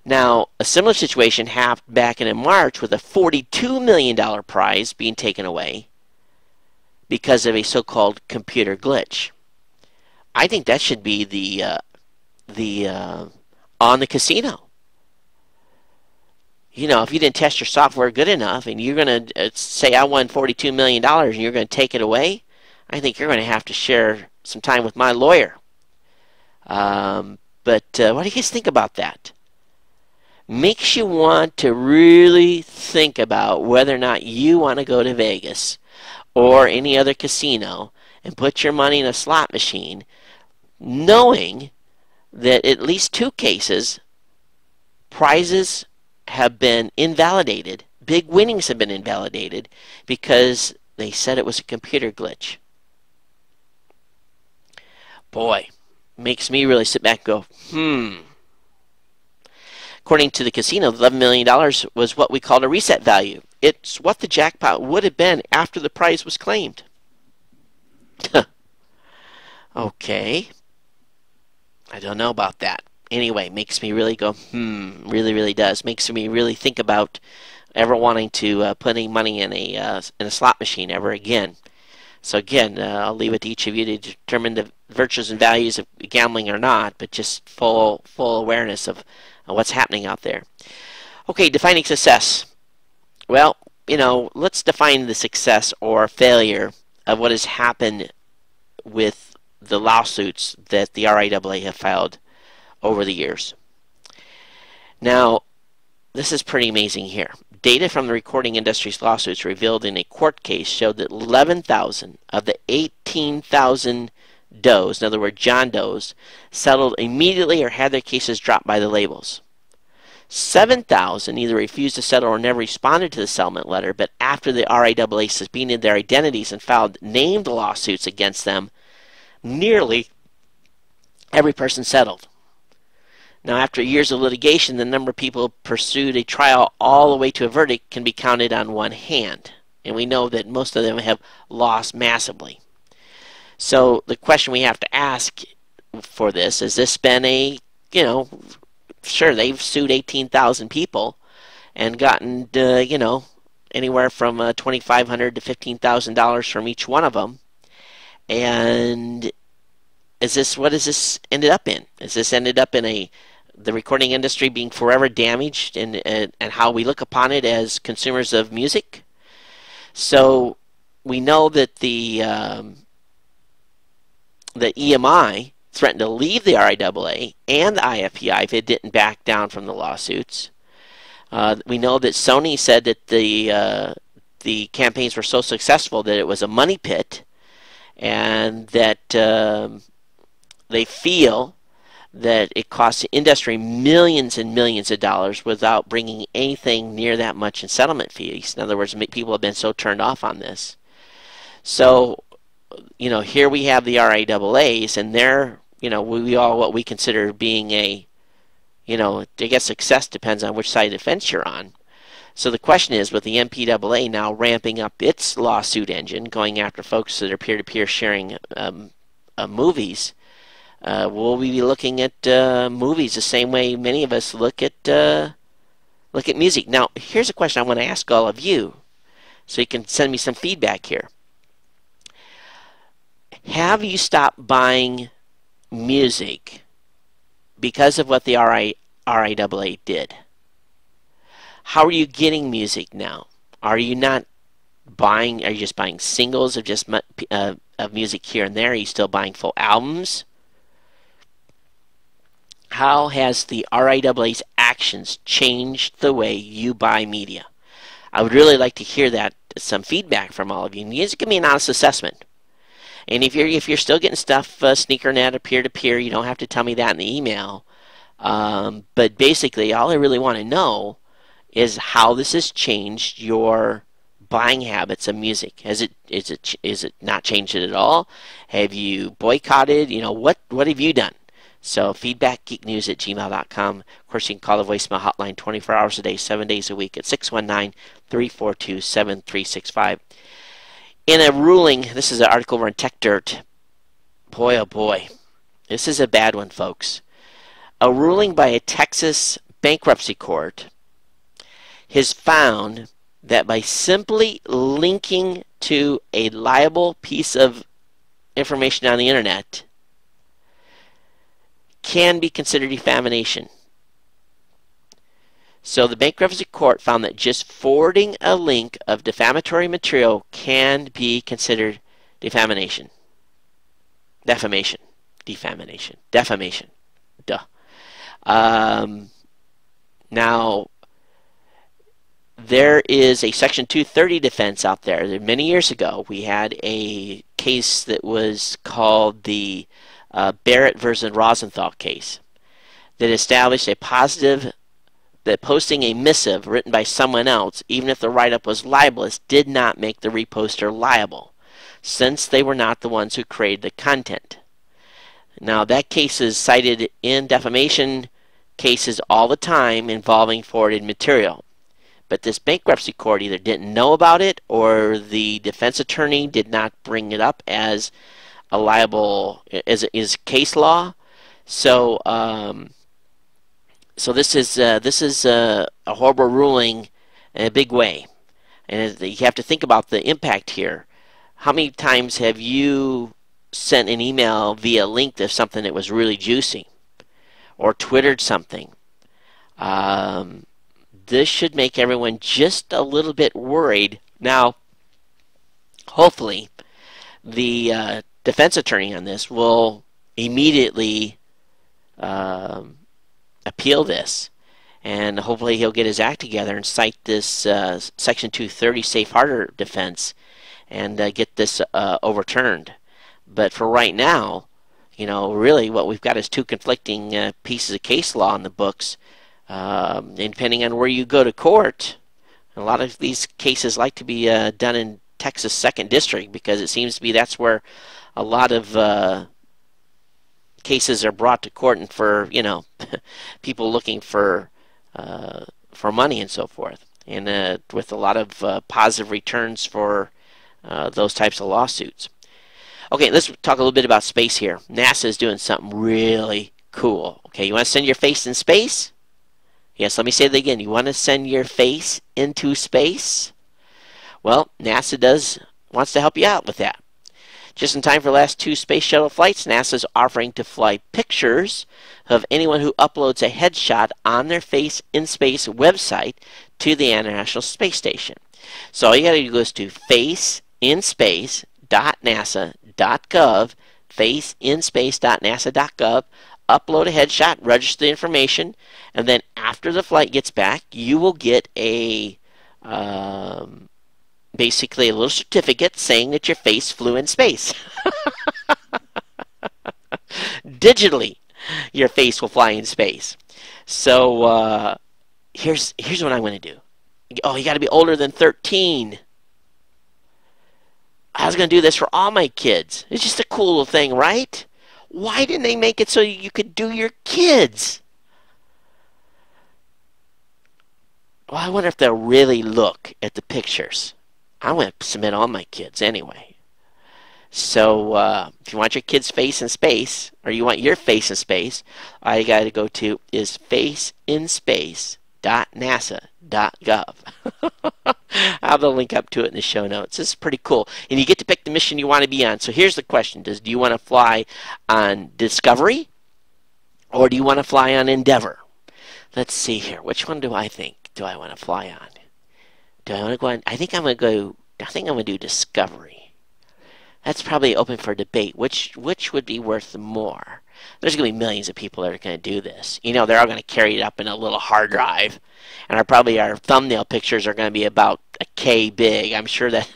Now, a similar situation happened back in March with a $42 million prize being taken away because of a so-called computer glitch. I think that should be on the casino. You know, if you didn't test your software good enough and you're going to say I won $42 million and you're going to take it away, I think you're going to have to share some time with my lawyer. But what do you guys think about that? Makes you want to really think about whether or not you want to go to Vegas or any other casino and put your money in a slot machine, knowing that at least 2 cases, prizes have been invalidated, big winnings have been invalidated because they said it was a computer glitch. Boy, makes me really sit back and go, According to the casino, the $11 million was what we called a reset value. It's what the jackpot would have been after the prize was claimed. Okay. I don't know about that. Anyway, makes me really go, really, really does. Makes me really think about ever wanting to put any money in a slot machine ever again. So again, I'll leave it to each of you to determine the virtues and values of gambling or not, but just full awareness of what's happening out there. Okay, defining success. Well, you know, let's define the success or failure of what has happened with the lawsuits that the RIAA have filed over the years. Now, this is pretty amazing here. Data from the recording industry's lawsuits revealed in a court case showed that 11,000 of the 18,000 does, in other words, John Does, settled immediately or had their cases dropped by the labels. 7,000 either refused to settle or never responded to the settlement letter, but after the RIAA subpoenaed their identities and filed named lawsuits against them, nearly every person settled. Now, after years of litigation, the number of people pursued a trial all the way to a verdict can be counted on one hand. And we know that most of them have lost massively. So the question we have to ask for this, has this been a, you know, sure, they've sued 18,000 people and gotten, you know, anywhere from $2,500 to $15,000 from each one of them. And what has this ended up in? Has this ended up in the recording industry being forever damaged and how we look upon it as consumers of music? So we know that the EMI threatened to leave the RIAA and the IFPI if it didn't back down from the lawsuits. We know that Sony said that the campaigns were so successful that it was a money pit, and that they feel that it costs the industry millions and millions of dollars without bringing anything near that much in settlement fees. In other words, people have been so turned off on this. So here we have the RIAAs, and they're, we all what we consider being a, I guess success depends on which side of the fence you're on. So the question is, with the MPAA now ramping up its lawsuit engine, going after folks that are peer-to-peer sharing movies, will we be looking at movies the same way many of us look at music? Now, here's a question I want to ask all of you, so you can send me some feedback here. Have you stopped buying music because of what the RIAA did? How are you getting music now? Are you not buying? Are you just buying singles of just of music here and there? Are you still buying full albums? How has the RIAA's actions changed the way you buy media? I would really like to hear that, some feedback from all of you. And you just give me an honest assessment. And if you're still getting stuff sneakernet or peer-to-peer, you don't have to tell me that in the email. But basically, all I really want to know is how this has changed your buying habits of music. Is it not changed it at all? Have you boycotted? What have you done? So feedback, geeknews@gmail.com. Of course, you can call the voicemail hotline 24 hours a day, 7 days a week at 619-342-7365. In a ruling, this is an article over in Tech Dirt. Boy, oh boy. This is a bad one, folks. A ruling by a Texas bankruptcy court has found that by simply linking to a liable piece of information on the internet can be considered defamation. So the bankruptcy court found that just forwarding a link of defamatory material can be considered defamation. Defamation. Defamation. Defamation. Duh. Now, there is a Section 230 defense out there. Many years ago, we had a case that was called the Barrett versus Rosenthal case that established a positive that posting a missive written by someone else, even if the write-up was libelous, did not make the reposter liable, since they were not the ones who created the content. Now, that case is cited in defamation cases all the time involving forwarded material. But this bankruptcy court either didn't know about it, or the defense attorney did not bring it up as a liable, as case law. So, so this is a horrible ruling in a big way, and you have to think about the impact here. How many times have you sent an email via link of something that was really juicy, or Twittered something? This should make everyone just a little bit worried. Now, hopefully, the defense attorney on this will immediately appeal this, and hopefully he'll get his act together and cite this Section 230 safe harbor defense and get this overturned. But for right now, really what we've got is two conflicting pieces of case law in the books. And depending on where you go to court, a lot of these cases like to be done in Texas 2nd District, because it seems to be that's where a lot of cases are brought to court, and for people looking for money and so forth, and with a lot of positive returns for those types of lawsuits. Okay, let's talk a little bit about space here. NASA is doing something really cool. Okay, you want to send your face in space? Yes, let me say that again. You want to send your face into space? Well, NASA wants to help you out with that. Just in time for the last 2 space shuttle flights, NASA is offering to fly pictures of anyone who uploads a headshot on their Face in Space website to the International Space Station. So all you got to do is to faceinspace.nasa.gov, faceinspace.nasa.gov, upload a headshot, register the information, and then after the flight gets back, you will get a basically a little certificate saying that your face flew in space. Digitally, your face will fly in space. So here's what I'm going to do. Oh, you got to be older than 13. I was going to do this for all my kids. It's just a cool little thing, right? Why didn't they make it so you could do your kids? Well, I wonder if they'll really look at the pictures. I'm going to submit all my kids anyway. So if you want your kid's face in space, or you want your face in space, all you got to go to is faceinspace.nasa.gov. I'll have the link up to it in the show notes. This is pretty cool. And you get to pick the mission you want to be on. So here's the question. Do you want to fly on Discovery, or do you want to fly on Endeavor? Let's see here. Which one do I think do I want to fly on? Do I want to go on? I think I'm going to do Discovery. That's probably open for debate. Which would be worth more? There's going to be millions of people that are going to do this. You know, they're all going to carry it up in a little hard drive. And our thumbnail pictures are going to be about a K big. I'm sure that...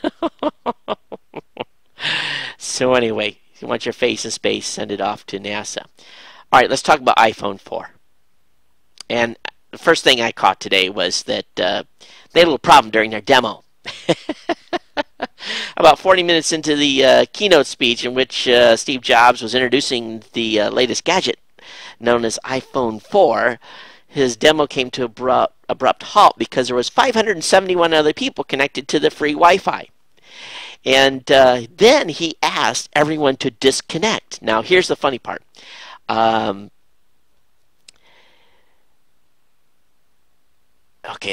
So anyway, if you want your face in space, send it off to NASA. All right, let's talk about iPhone 4. And the first thing I caught today was that they had a little problem during their demo. About 40 minutes into the keynote speech in which Steve Jobs was introducing the latest gadget known as iPhone 4, his demo came to abrupt halt because there was 571 other people connected to the free Wi-Fi. And then he asked everyone to disconnect. Now here's the funny part. Okay,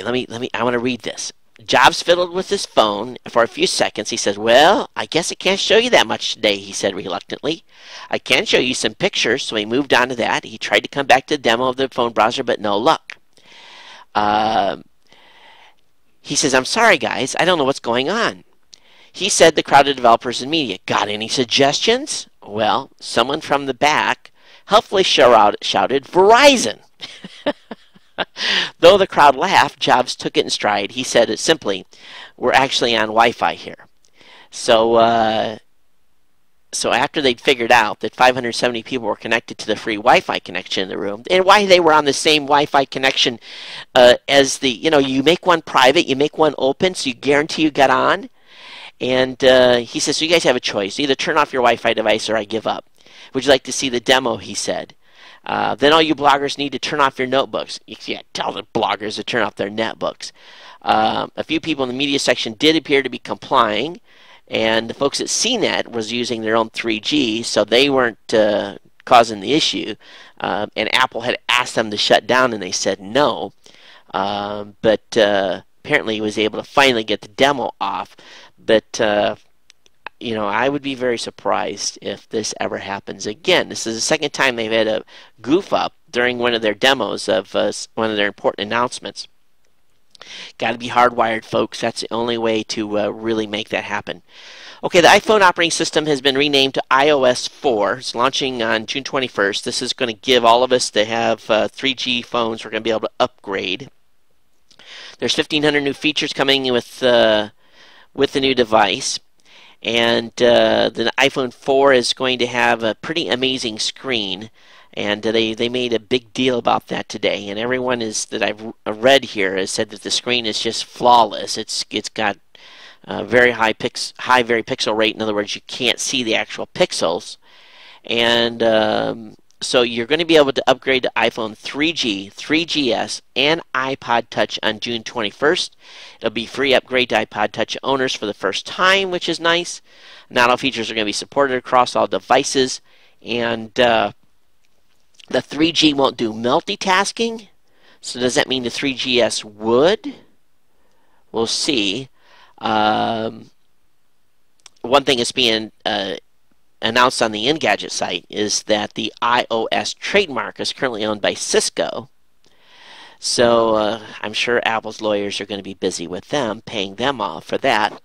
I want to read this. Jobs fiddled with his phone for a few seconds. He said, well, I guess I can't show you that much today, he said reluctantly. I can show you some pictures, so he moved on to that. He tried to come back to the demo of the phone browser, but no luck. He says, I'm sorry, guys. I don't know what's going on. He said the crowd of developers and media. Got any suggestions? Well, someone from the back helpfully shouted, Verizon. Though the crowd laughed, Jobs took it in stride. He said it simply, we're actually on Wi-Fi here. So after they'd figured out that 570 people were connected to the free Wi-Fi connection in the room, and why they were on the same Wi-Fi connection as the, you make one private, you make one open, so you guarantee you got on. And he says, so you guys have a choice. Either turn off your Wi-Fi device or I give up. Would you like to see the demo, he said. Then all you bloggers need to turn off your notebooks. Yeah, tell the bloggers to turn off their netbooks. A few people in the media section did appear to be complying, and the folks at CNET was using their own 3G, so they weren't causing the issue. And Apple had asked them to shut down, and they said no. But apparently he was able to finally get the demo off. But I would be very surprised if this ever happens again. This is the second time they've had a goof up during one of their demos of one of their important announcements. Got to be hardwired, folks. That's the only way to really make that happen. Okay, the iPhone operating system has been renamed to iOS 4. It's launching on June 21st. This is going to give all of us that have 3G phones, we're going to be able to upgrade. There's 1,500 new features coming with the new device. And the iPhone 4 is going to have a pretty amazing screen, and they made a big deal about that today. And everyone that I've read here has said that the screen is just flawless. It's got very high pixel rate. In other words, you can't see the actual pixels. And so you're going to be able to upgrade to iPhone 3G, 3GS, and iPod Touch on June 21st. It'll be free upgrade to iPod Touch owners for the first time, which is nice. Not all features are going to be supported across all devices. And the 3G won't do multitasking. So does that mean the 3GS would? We'll see. One thing is being announced on the Engadget site is that the iOS trademark is currently owned by Cisco. So I'm sure Apple's lawyers are going to be busy with them, paying them off for that.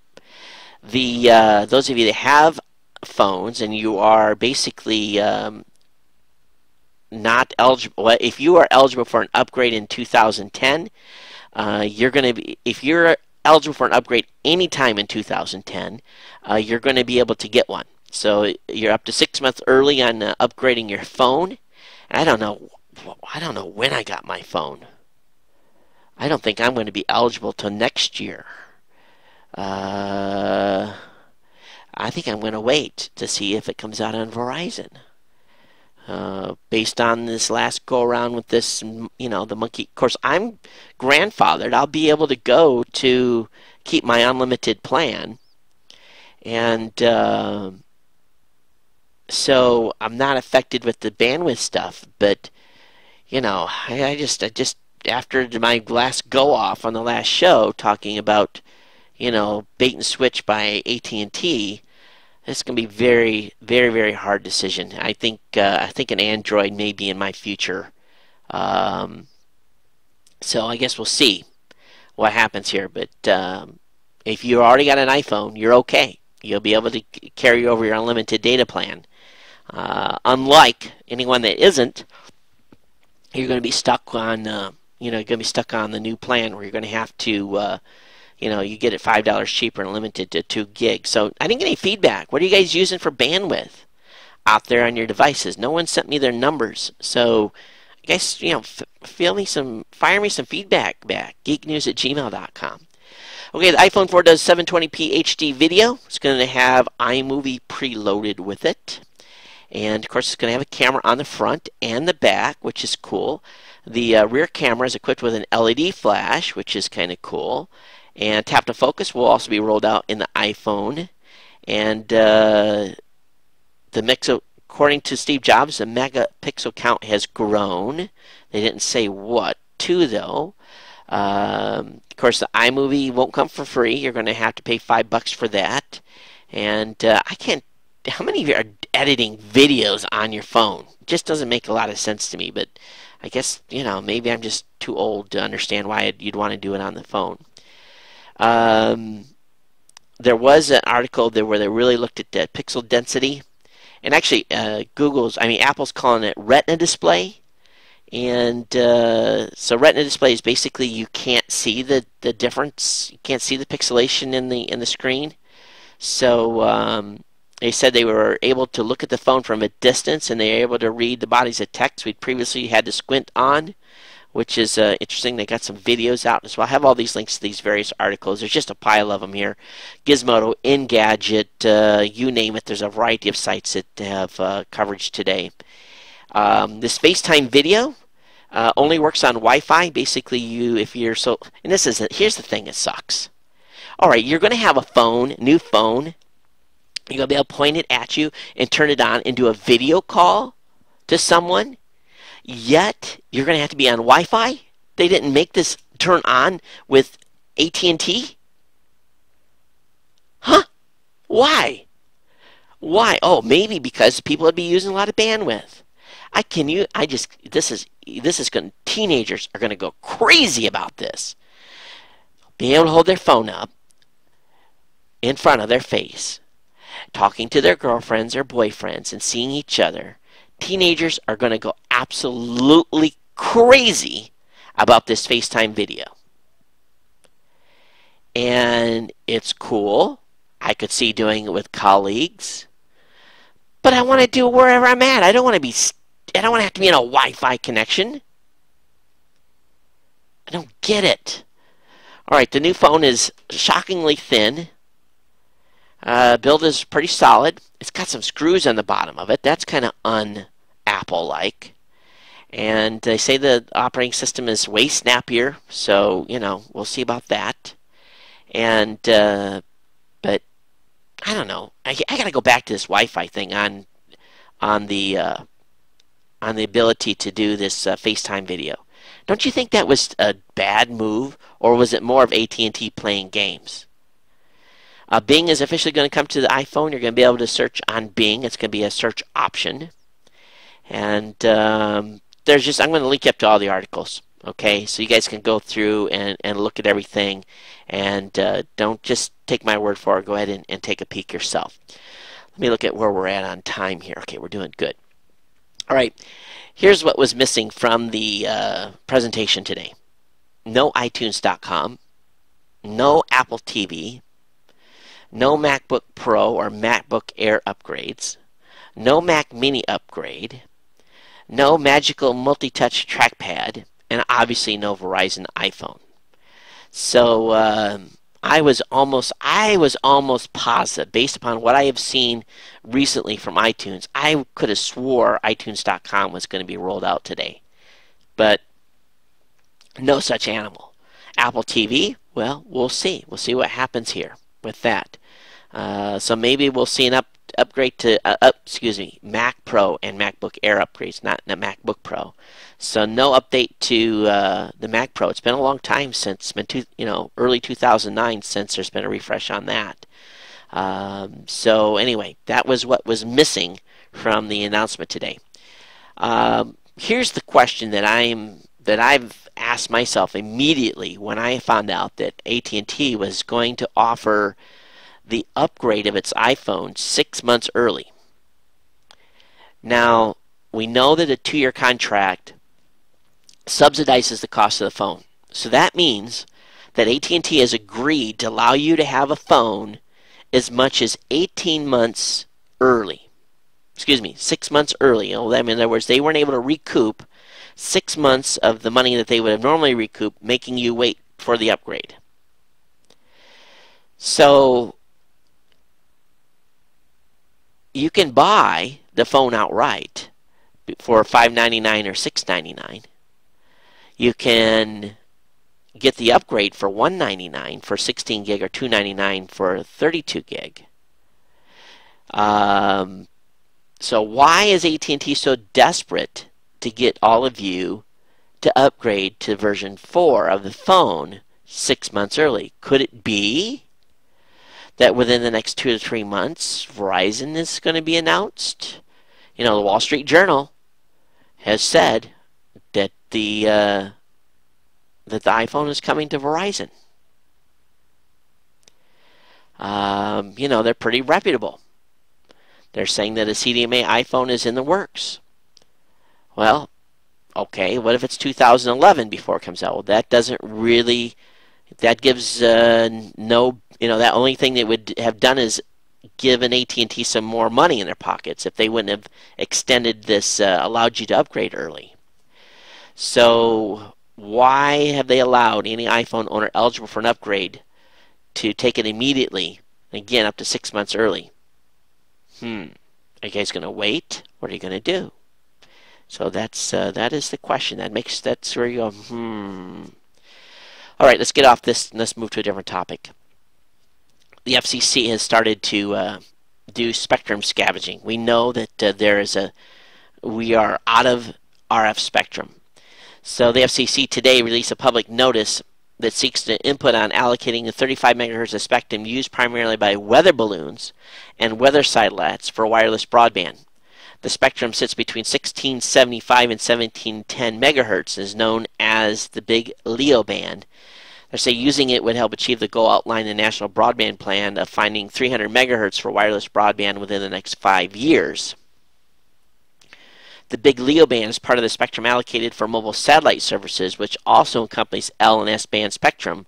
Those of you that have phones and you are basically not eligible, well, if you are eligible for an upgrade in 2010, you're going to be, if you're eligible for an upgrade anytime in 2010, you're going to be able to get one. So you're up to 6 months early on upgrading your phone. And I don't know when I got my phone. I don't think I'm going to be eligible till next year. I I think I'm going to wait to see if it comes out on Verizon. Based on this last go around with this, the monkey. Of course, I'm grandfathered. I'll be able to go to keep my unlimited plan, and so I'm not affected with the bandwidth stuff. But I just after my last go off on the last show talking about bait and switch by AT&T. It's going to be very, very, very hard decision. I think an Android may be in my future. So I guess we'll see what happens here. But if you already got an iPhone, you're okay. You'll be able to carry over your unlimited data plan. Unlike anyone that isn't, you're going to be stuck on you're going to be stuck on the new plan where you're going to have to you get it $5 cheaper and limited to 2 gigs. So I didn't get any feedback. What are you guys using for bandwidth out there on your devices? No one sent me their numbers. So I guess, fire me some feedback back. geeknews@gmail.com. Okay, the iPhone 4 does 720p HD video. It's going to have iMovie preloaded with it. And of course, it's going to have a camera on the front and the back, which is cool. The rear camera is equipped with an LED flash, which is kind of cool. And tap to focus will also be rolled out in the iPhone. And the mix, according to Steve Jobs, the megapixel count has grown. They didn't say what to, though. Of course, the iMovie won't come for free. You're going to have to pay $5 for that. And I can't. How many of you are editing videos on your phone? It just doesn't make a lot of sense to me. But I guess maybe I'm just too old to understand why you'd want to do it on the phone. There was an article there where they really looked at the pixel density, and actually Apple's calling it Retina display, and so Retina display is basically you can't see the difference, you can't see the pixelation in the screen. So they said they were able to look at the phone from a distance, and they were able to read the bodies of text we'd previously had to squint on, which is interesting. They got some videos out as well. I have all these links to these various articles. There's just a pile of them here. Gizmodo, Engadget, you name it. There's a variety of sites that have coverage today. This FaceTime video only works on Wi-Fi. Basically, here's the thing that sucks. All right, you're going to have a new phone. You're going to be able to point it at you and turn it on and do a video call to someone. Yet, you're going to have to be on Wi-Fi? They didn't make this turn on with AT&T? Huh? Why? Why? Oh, maybe because people would be using a lot of bandwidth. Teenagers are going to go crazy about this. Being able to hold their phone up in front of their face, talking to their girlfriends or boyfriends and seeing each other. Teenagers are going to go absolutely crazy about this FaceTime video. And it's cool. I could see doing it with colleagues. But I want to do it wherever I'm at. I don't want to have to be in a Wi-Fi connection. I don't get it. All right, the new phone is shockingly thin. Build is pretty solid. It's got some screws on the bottom of it. That's kind of un-Apple-like. And they say the operating system is way snappier, so, we'll see about that. And, but, I don't know. I got to go back to this Wi-Fi thing on the ability to do this FaceTime video. Don't you think that was a bad move, or was it more of AT&T playing games? Bing is officially going to come to the iPhone. You're going to be able to search on Bing. It's going to be a search option. And I'm going to link you up to all the articles. Okay, so you guys can go through and look at everything. And don't just take my word for it. Go ahead and take a peek yourself. Let me look at where we're at on time here. Okay, we're doing good. All right, here's what was missing from the presentation today. No iTunes.com. No Apple TV. No MacBook Pro or MacBook Air upgrades. No Mac Mini upgrade. No magical multi-touch trackpad. And obviously no Verizon iPhone. So I was almost positive, based upon what I have seen recently from iTunes. I could have swore iTunes.com was going to be rolled out today, but no such animal. Apple TV, well, we'll see. We'll see what happens here with that. So maybe we'll see an upgrade to Mac Pro and MacBook Air upgrades, not the MacBook Pro. So no update to the Mac Pro. It's been a long time since, early 2009 since there's been a refresh on that. So anyway, that was what was missing from the announcement today. Here's the question that I've asked myself immediately when I found out that AT&T was going to offer the upgrade of its iPhone 6 months early. Now, we know that a 2-year contract subsidizes the cost of the phone. So that means that AT&T has agreed to allow you to have a phone as much as 18 months early. 6 months early. In other words, they weren't able to recoup 6 months of the money that they would have normally recouped, making you wait for the upgrade. So you can buy the phone outright for $599 or $699. You can get the upgrade for $199 for 16 gig or $299 for 32 gig. So why is AT&T so desperate to get all of you to upgrade to version 4 of the phone 6 months early? Could it be that within the next 2 to 3 months, Verizon is going to be announced? The Wall Street Journal has said that the iPhone is coming to Verizon. They're pretty reputable. They're saying that a CDMA iPhone is in the works. Well, okay, what if it's 2011 before it comes out? Well, that doesn't really, that gives no, that only thing they would have done is given AT&T some more money in their pockets if they wouldn't have extended this, allowed you to upgrade early. So why have they allowed any iPhone owner eligible for an upgrade to take it immediately, again, up to 6 months early? Are you guys going to wait? What are you going to do? So that is the question. That's where you go, All right, let's get off this and let's move to a different topic. The FCC has started to do spectrum scavenging. We know that we are out of RF spectrum. So the FCC today released a public notice that seeks to input on allocating the 35 megahertz of spectrum used primarily by weather balloons and weather satellites for wireless broadband. The spectrum sits between 1675 and 1710 megahertz and is known as the Big LEO band. They say using it would help achieve the goal outlined in the National Broadband Plan of finding 300 megahertz for wireless broadband within the next 5 years. The Big LEO band is part of the spectrum allocated for mobile satellite services, which also encompasses L and S band spectrum.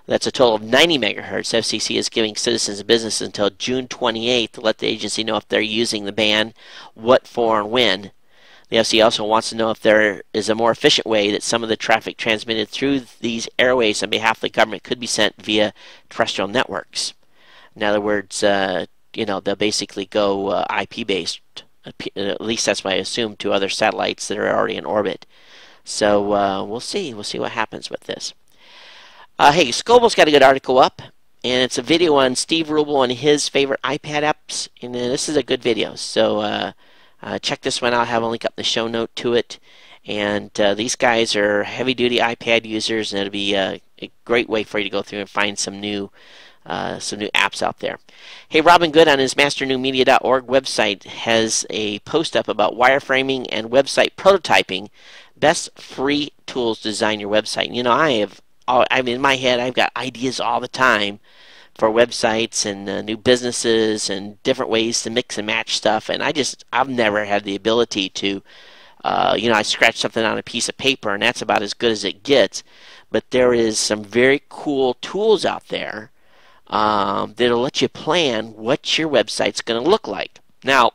That's a total of 90 megahertz. FCC is giving citizens and businesses until June 28th to let the agency know if they're using the band, what for, and when. The FCC also wants to know if there is a more efficient way that some of the traffic transmitted through these airways on behalf of the government could be sent via terrestrial networks. In other words, they'll basically go IP-based. At least that's what I assume, to other satellites that are already in orbit. So we'll see. We'll see what happens with this. Hey, Scoble's got a good article up, and it's a video on Steve Rubel and his favorite iPad apps. And this is a good video. So check this one out. I'll have a link up in the show note to it. And these guys are heavy-duty iPad users, and it'll be a great way for you to go through and find some new apps out there. Hey, Robin Good on his masternewmedia.org website has a post up about wireframing and website prototyping, best free tools to design your website. In my head, I've got ideas all the time for websites and new businesses and different ways to mix and match stuff, and I've never had the ability to, I scratch something on a piece of paper and that's about as good as it gets. But there is some very cool tools out there that'll let you plan what your website's going to look like. Now,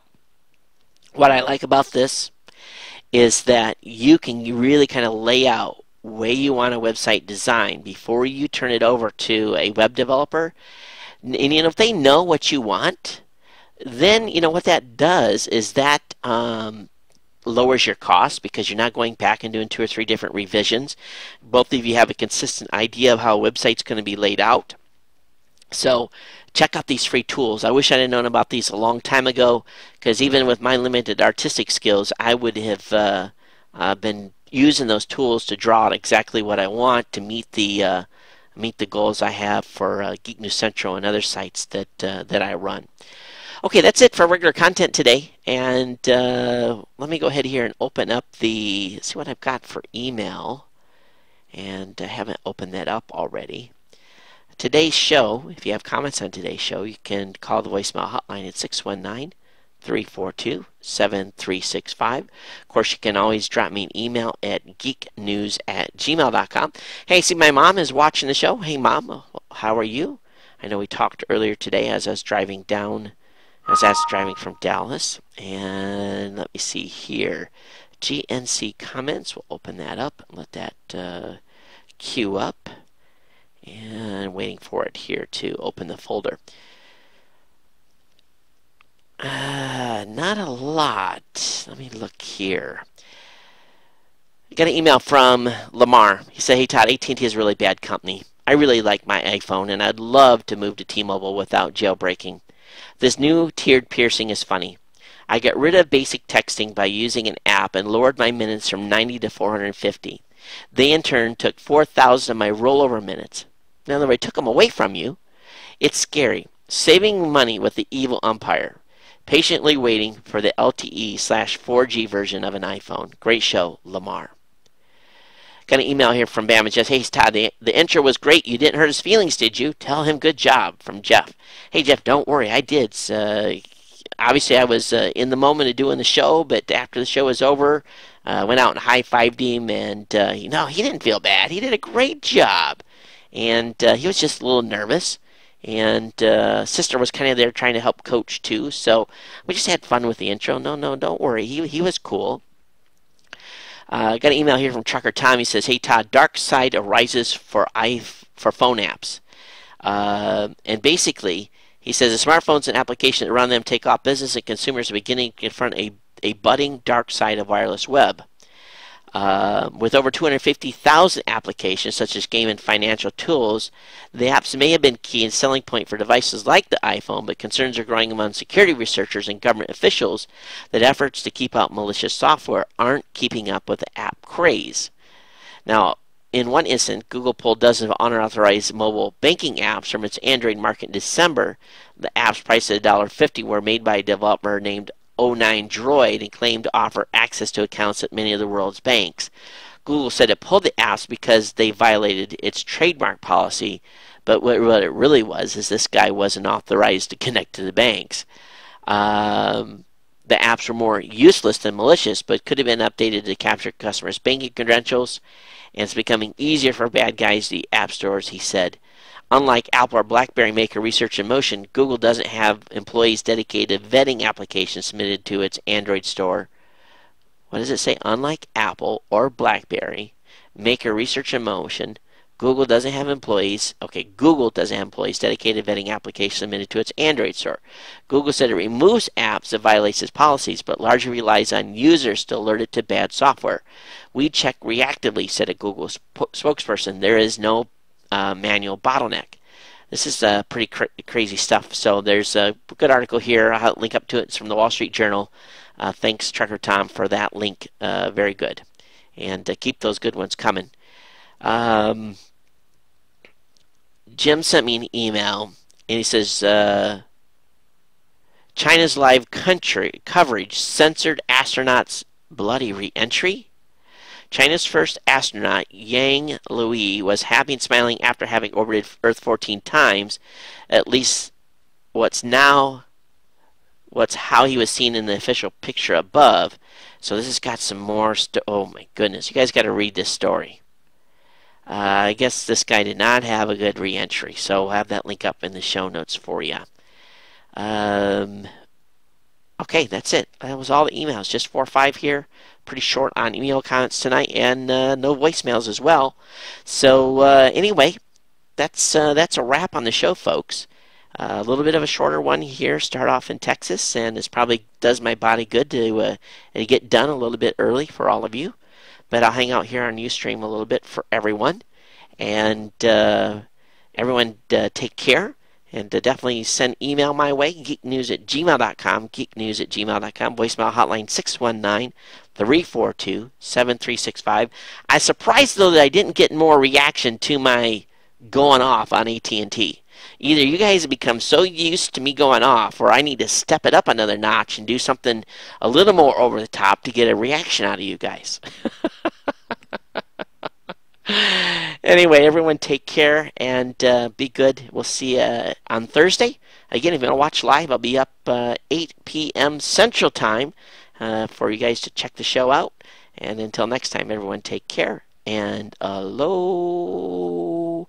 what I like about this is that you can really kind of lay out way you want a website designed before you turn it over to a web developer. And if they know what you want, then what that does is that lowers your cost because you're not going back and doing 2 or 3 different revisions. Both of you have a consistent idea of how a website's going to be laid out. So check out these free tools. I wish I'd have known about these a long time ago, because even with my limited artistic skills, I would have been using those tools to draw out exactly what I want to meet the goals I have for Geek News Central and other sites that I run. Okay, that's it for regular content today. And let me go ahead here and open up see what I've got for email. And I haven't opened that up already. Today's show, if you have comments on today's show, you can call the voicemail hotline at 619-342-7365. Of course, you can always drop me an email at geeknews@gmail.com. Hey, see, my mom is watching the show. Hey, Mom, how are you? I know we talked earlier today as I was driving from Dallas. And let me see here. GNC comments. We'll open that up and let that queue up. And waiting for it here to open the folder. Not a lot. Let me look here. I got an email from Lamar. He said, "Hey Todd, AT&T is a really bad company. I really like my iPhone and I'd love to move to T-Mobile without jailbreaking. This new tiered piercing is funny. I got rid of basic texting by using an app and lowered my minutes from 90 to 450. They in turn took 4,000 of my rollover minutes. In other words, took them away from you. It's scary. Saving money with the evil umpire. Patiently waiting for the LTE/4G version of an iPhone. Great show, Lamar." Got an email here from Bam and Jeff. "Hey, Todd, the intro was great. You didn't hurt his feelings, did you? Tell him good job," from Jeff. Hey, Jeff, don't worry. I did. Obviously, I was in the moment of doing the show, but after the show was over, I went out and high-fived him, and he didn't feel bad. He did a great job. And he was just a little nervous. And sister was kind of there trying to help coach too. So we just had fun with the intro. No, don't worry. He was cool. Got an email here from Trucker Tom. He says, "Hey Todd, dark side arises for phone apps." And basically, he says the smartphones and applications that run them take off. Business and consumers are beginning to confront a budding dark side of wireless web. With over 250,000 applications such as game and financial tools, the apps may have been key and selling point for devices like the iPhone, but concerns are growing among security researchers and government officials that efforts to keep out malicious software aren't keeping up with the app craze. Now, in one instance, Google pulled dozens of unauthorized mobile banking apps from its Android market in December. The apps priced at $1.50 were made by a developer named O9 Droid and claimed to offer access to accounts at many of the world's banks. Google said it pulled the apps because they violated its trademark policy, but what it really was is this guy wasn't authorized to connect to the banks. The apps were more useless than malicious, but could have been updated to capture customers' banking credentials, and it's becoming easier for bad guys to eat app stores, he said. Unlike Apple or BlackBerry Maker Research in Motion, Google doesn't have employees dedicated to vetting applications submitted to its Android store. What does it say? Unlike Apple or BlackBerry Maker Research in Motion, Google doesn't have employees. Google doesn't have employees dedicated to vetting applications submitted to its Android store. Google said it removes apps that violate its policies, but largely relies on users to alert it to bad software. "We check reactively," said a Google spokesperson. "There is no manual bottleneck." This is pretty crazy stuff. So there's a good article here. I'll link up to it. It's from the Wall Street Journal. Thanks, Trucker Tom, for that link. Very good. And keep those good ones coming. Jim sent me an email, and he says, China's live coverage censored astronauts' bloody re-entry. China's first astronaut, Yang Lui, was happy and smiling after having orbited Earth 14 times, at least what's how he was seen in the official picture above. So this has got some more oh my goodness, you guys got to read this story. I guess this guy did not have a good re-entry, so we'll have that link up in the show notes for you. Okay, that's it. That was all the emails. Just 4 or 5 here. Pretty short on email comments tonight, and no voicemails as well. So anyway, that's a wrap on the show, folks. A little bit of a shorter one here. Start off in Texas, and this probably does my body good to get done a little bit early for all of you. But I'll hang out here on Ustream a little bit for everyone. And everyone take care. And definitely send email my way, geeknews@gmail.com, geeknews@gmail.com, voicemail hotline 619-342-7365. I'm surprised, though, that I didn't get more reaction to my going off on AT&T. Either you guys have become so used to me going off, or I need to step it up another notch and do something a little more over the top to get a reaction out of you guys. Anyway, everyone take care and be good. We'll see you on Thursday. Again, if you want to watch live, I'll be up 8 p.m. Central Time for you guys to check the show out. And until next time, everyone take care and aloha.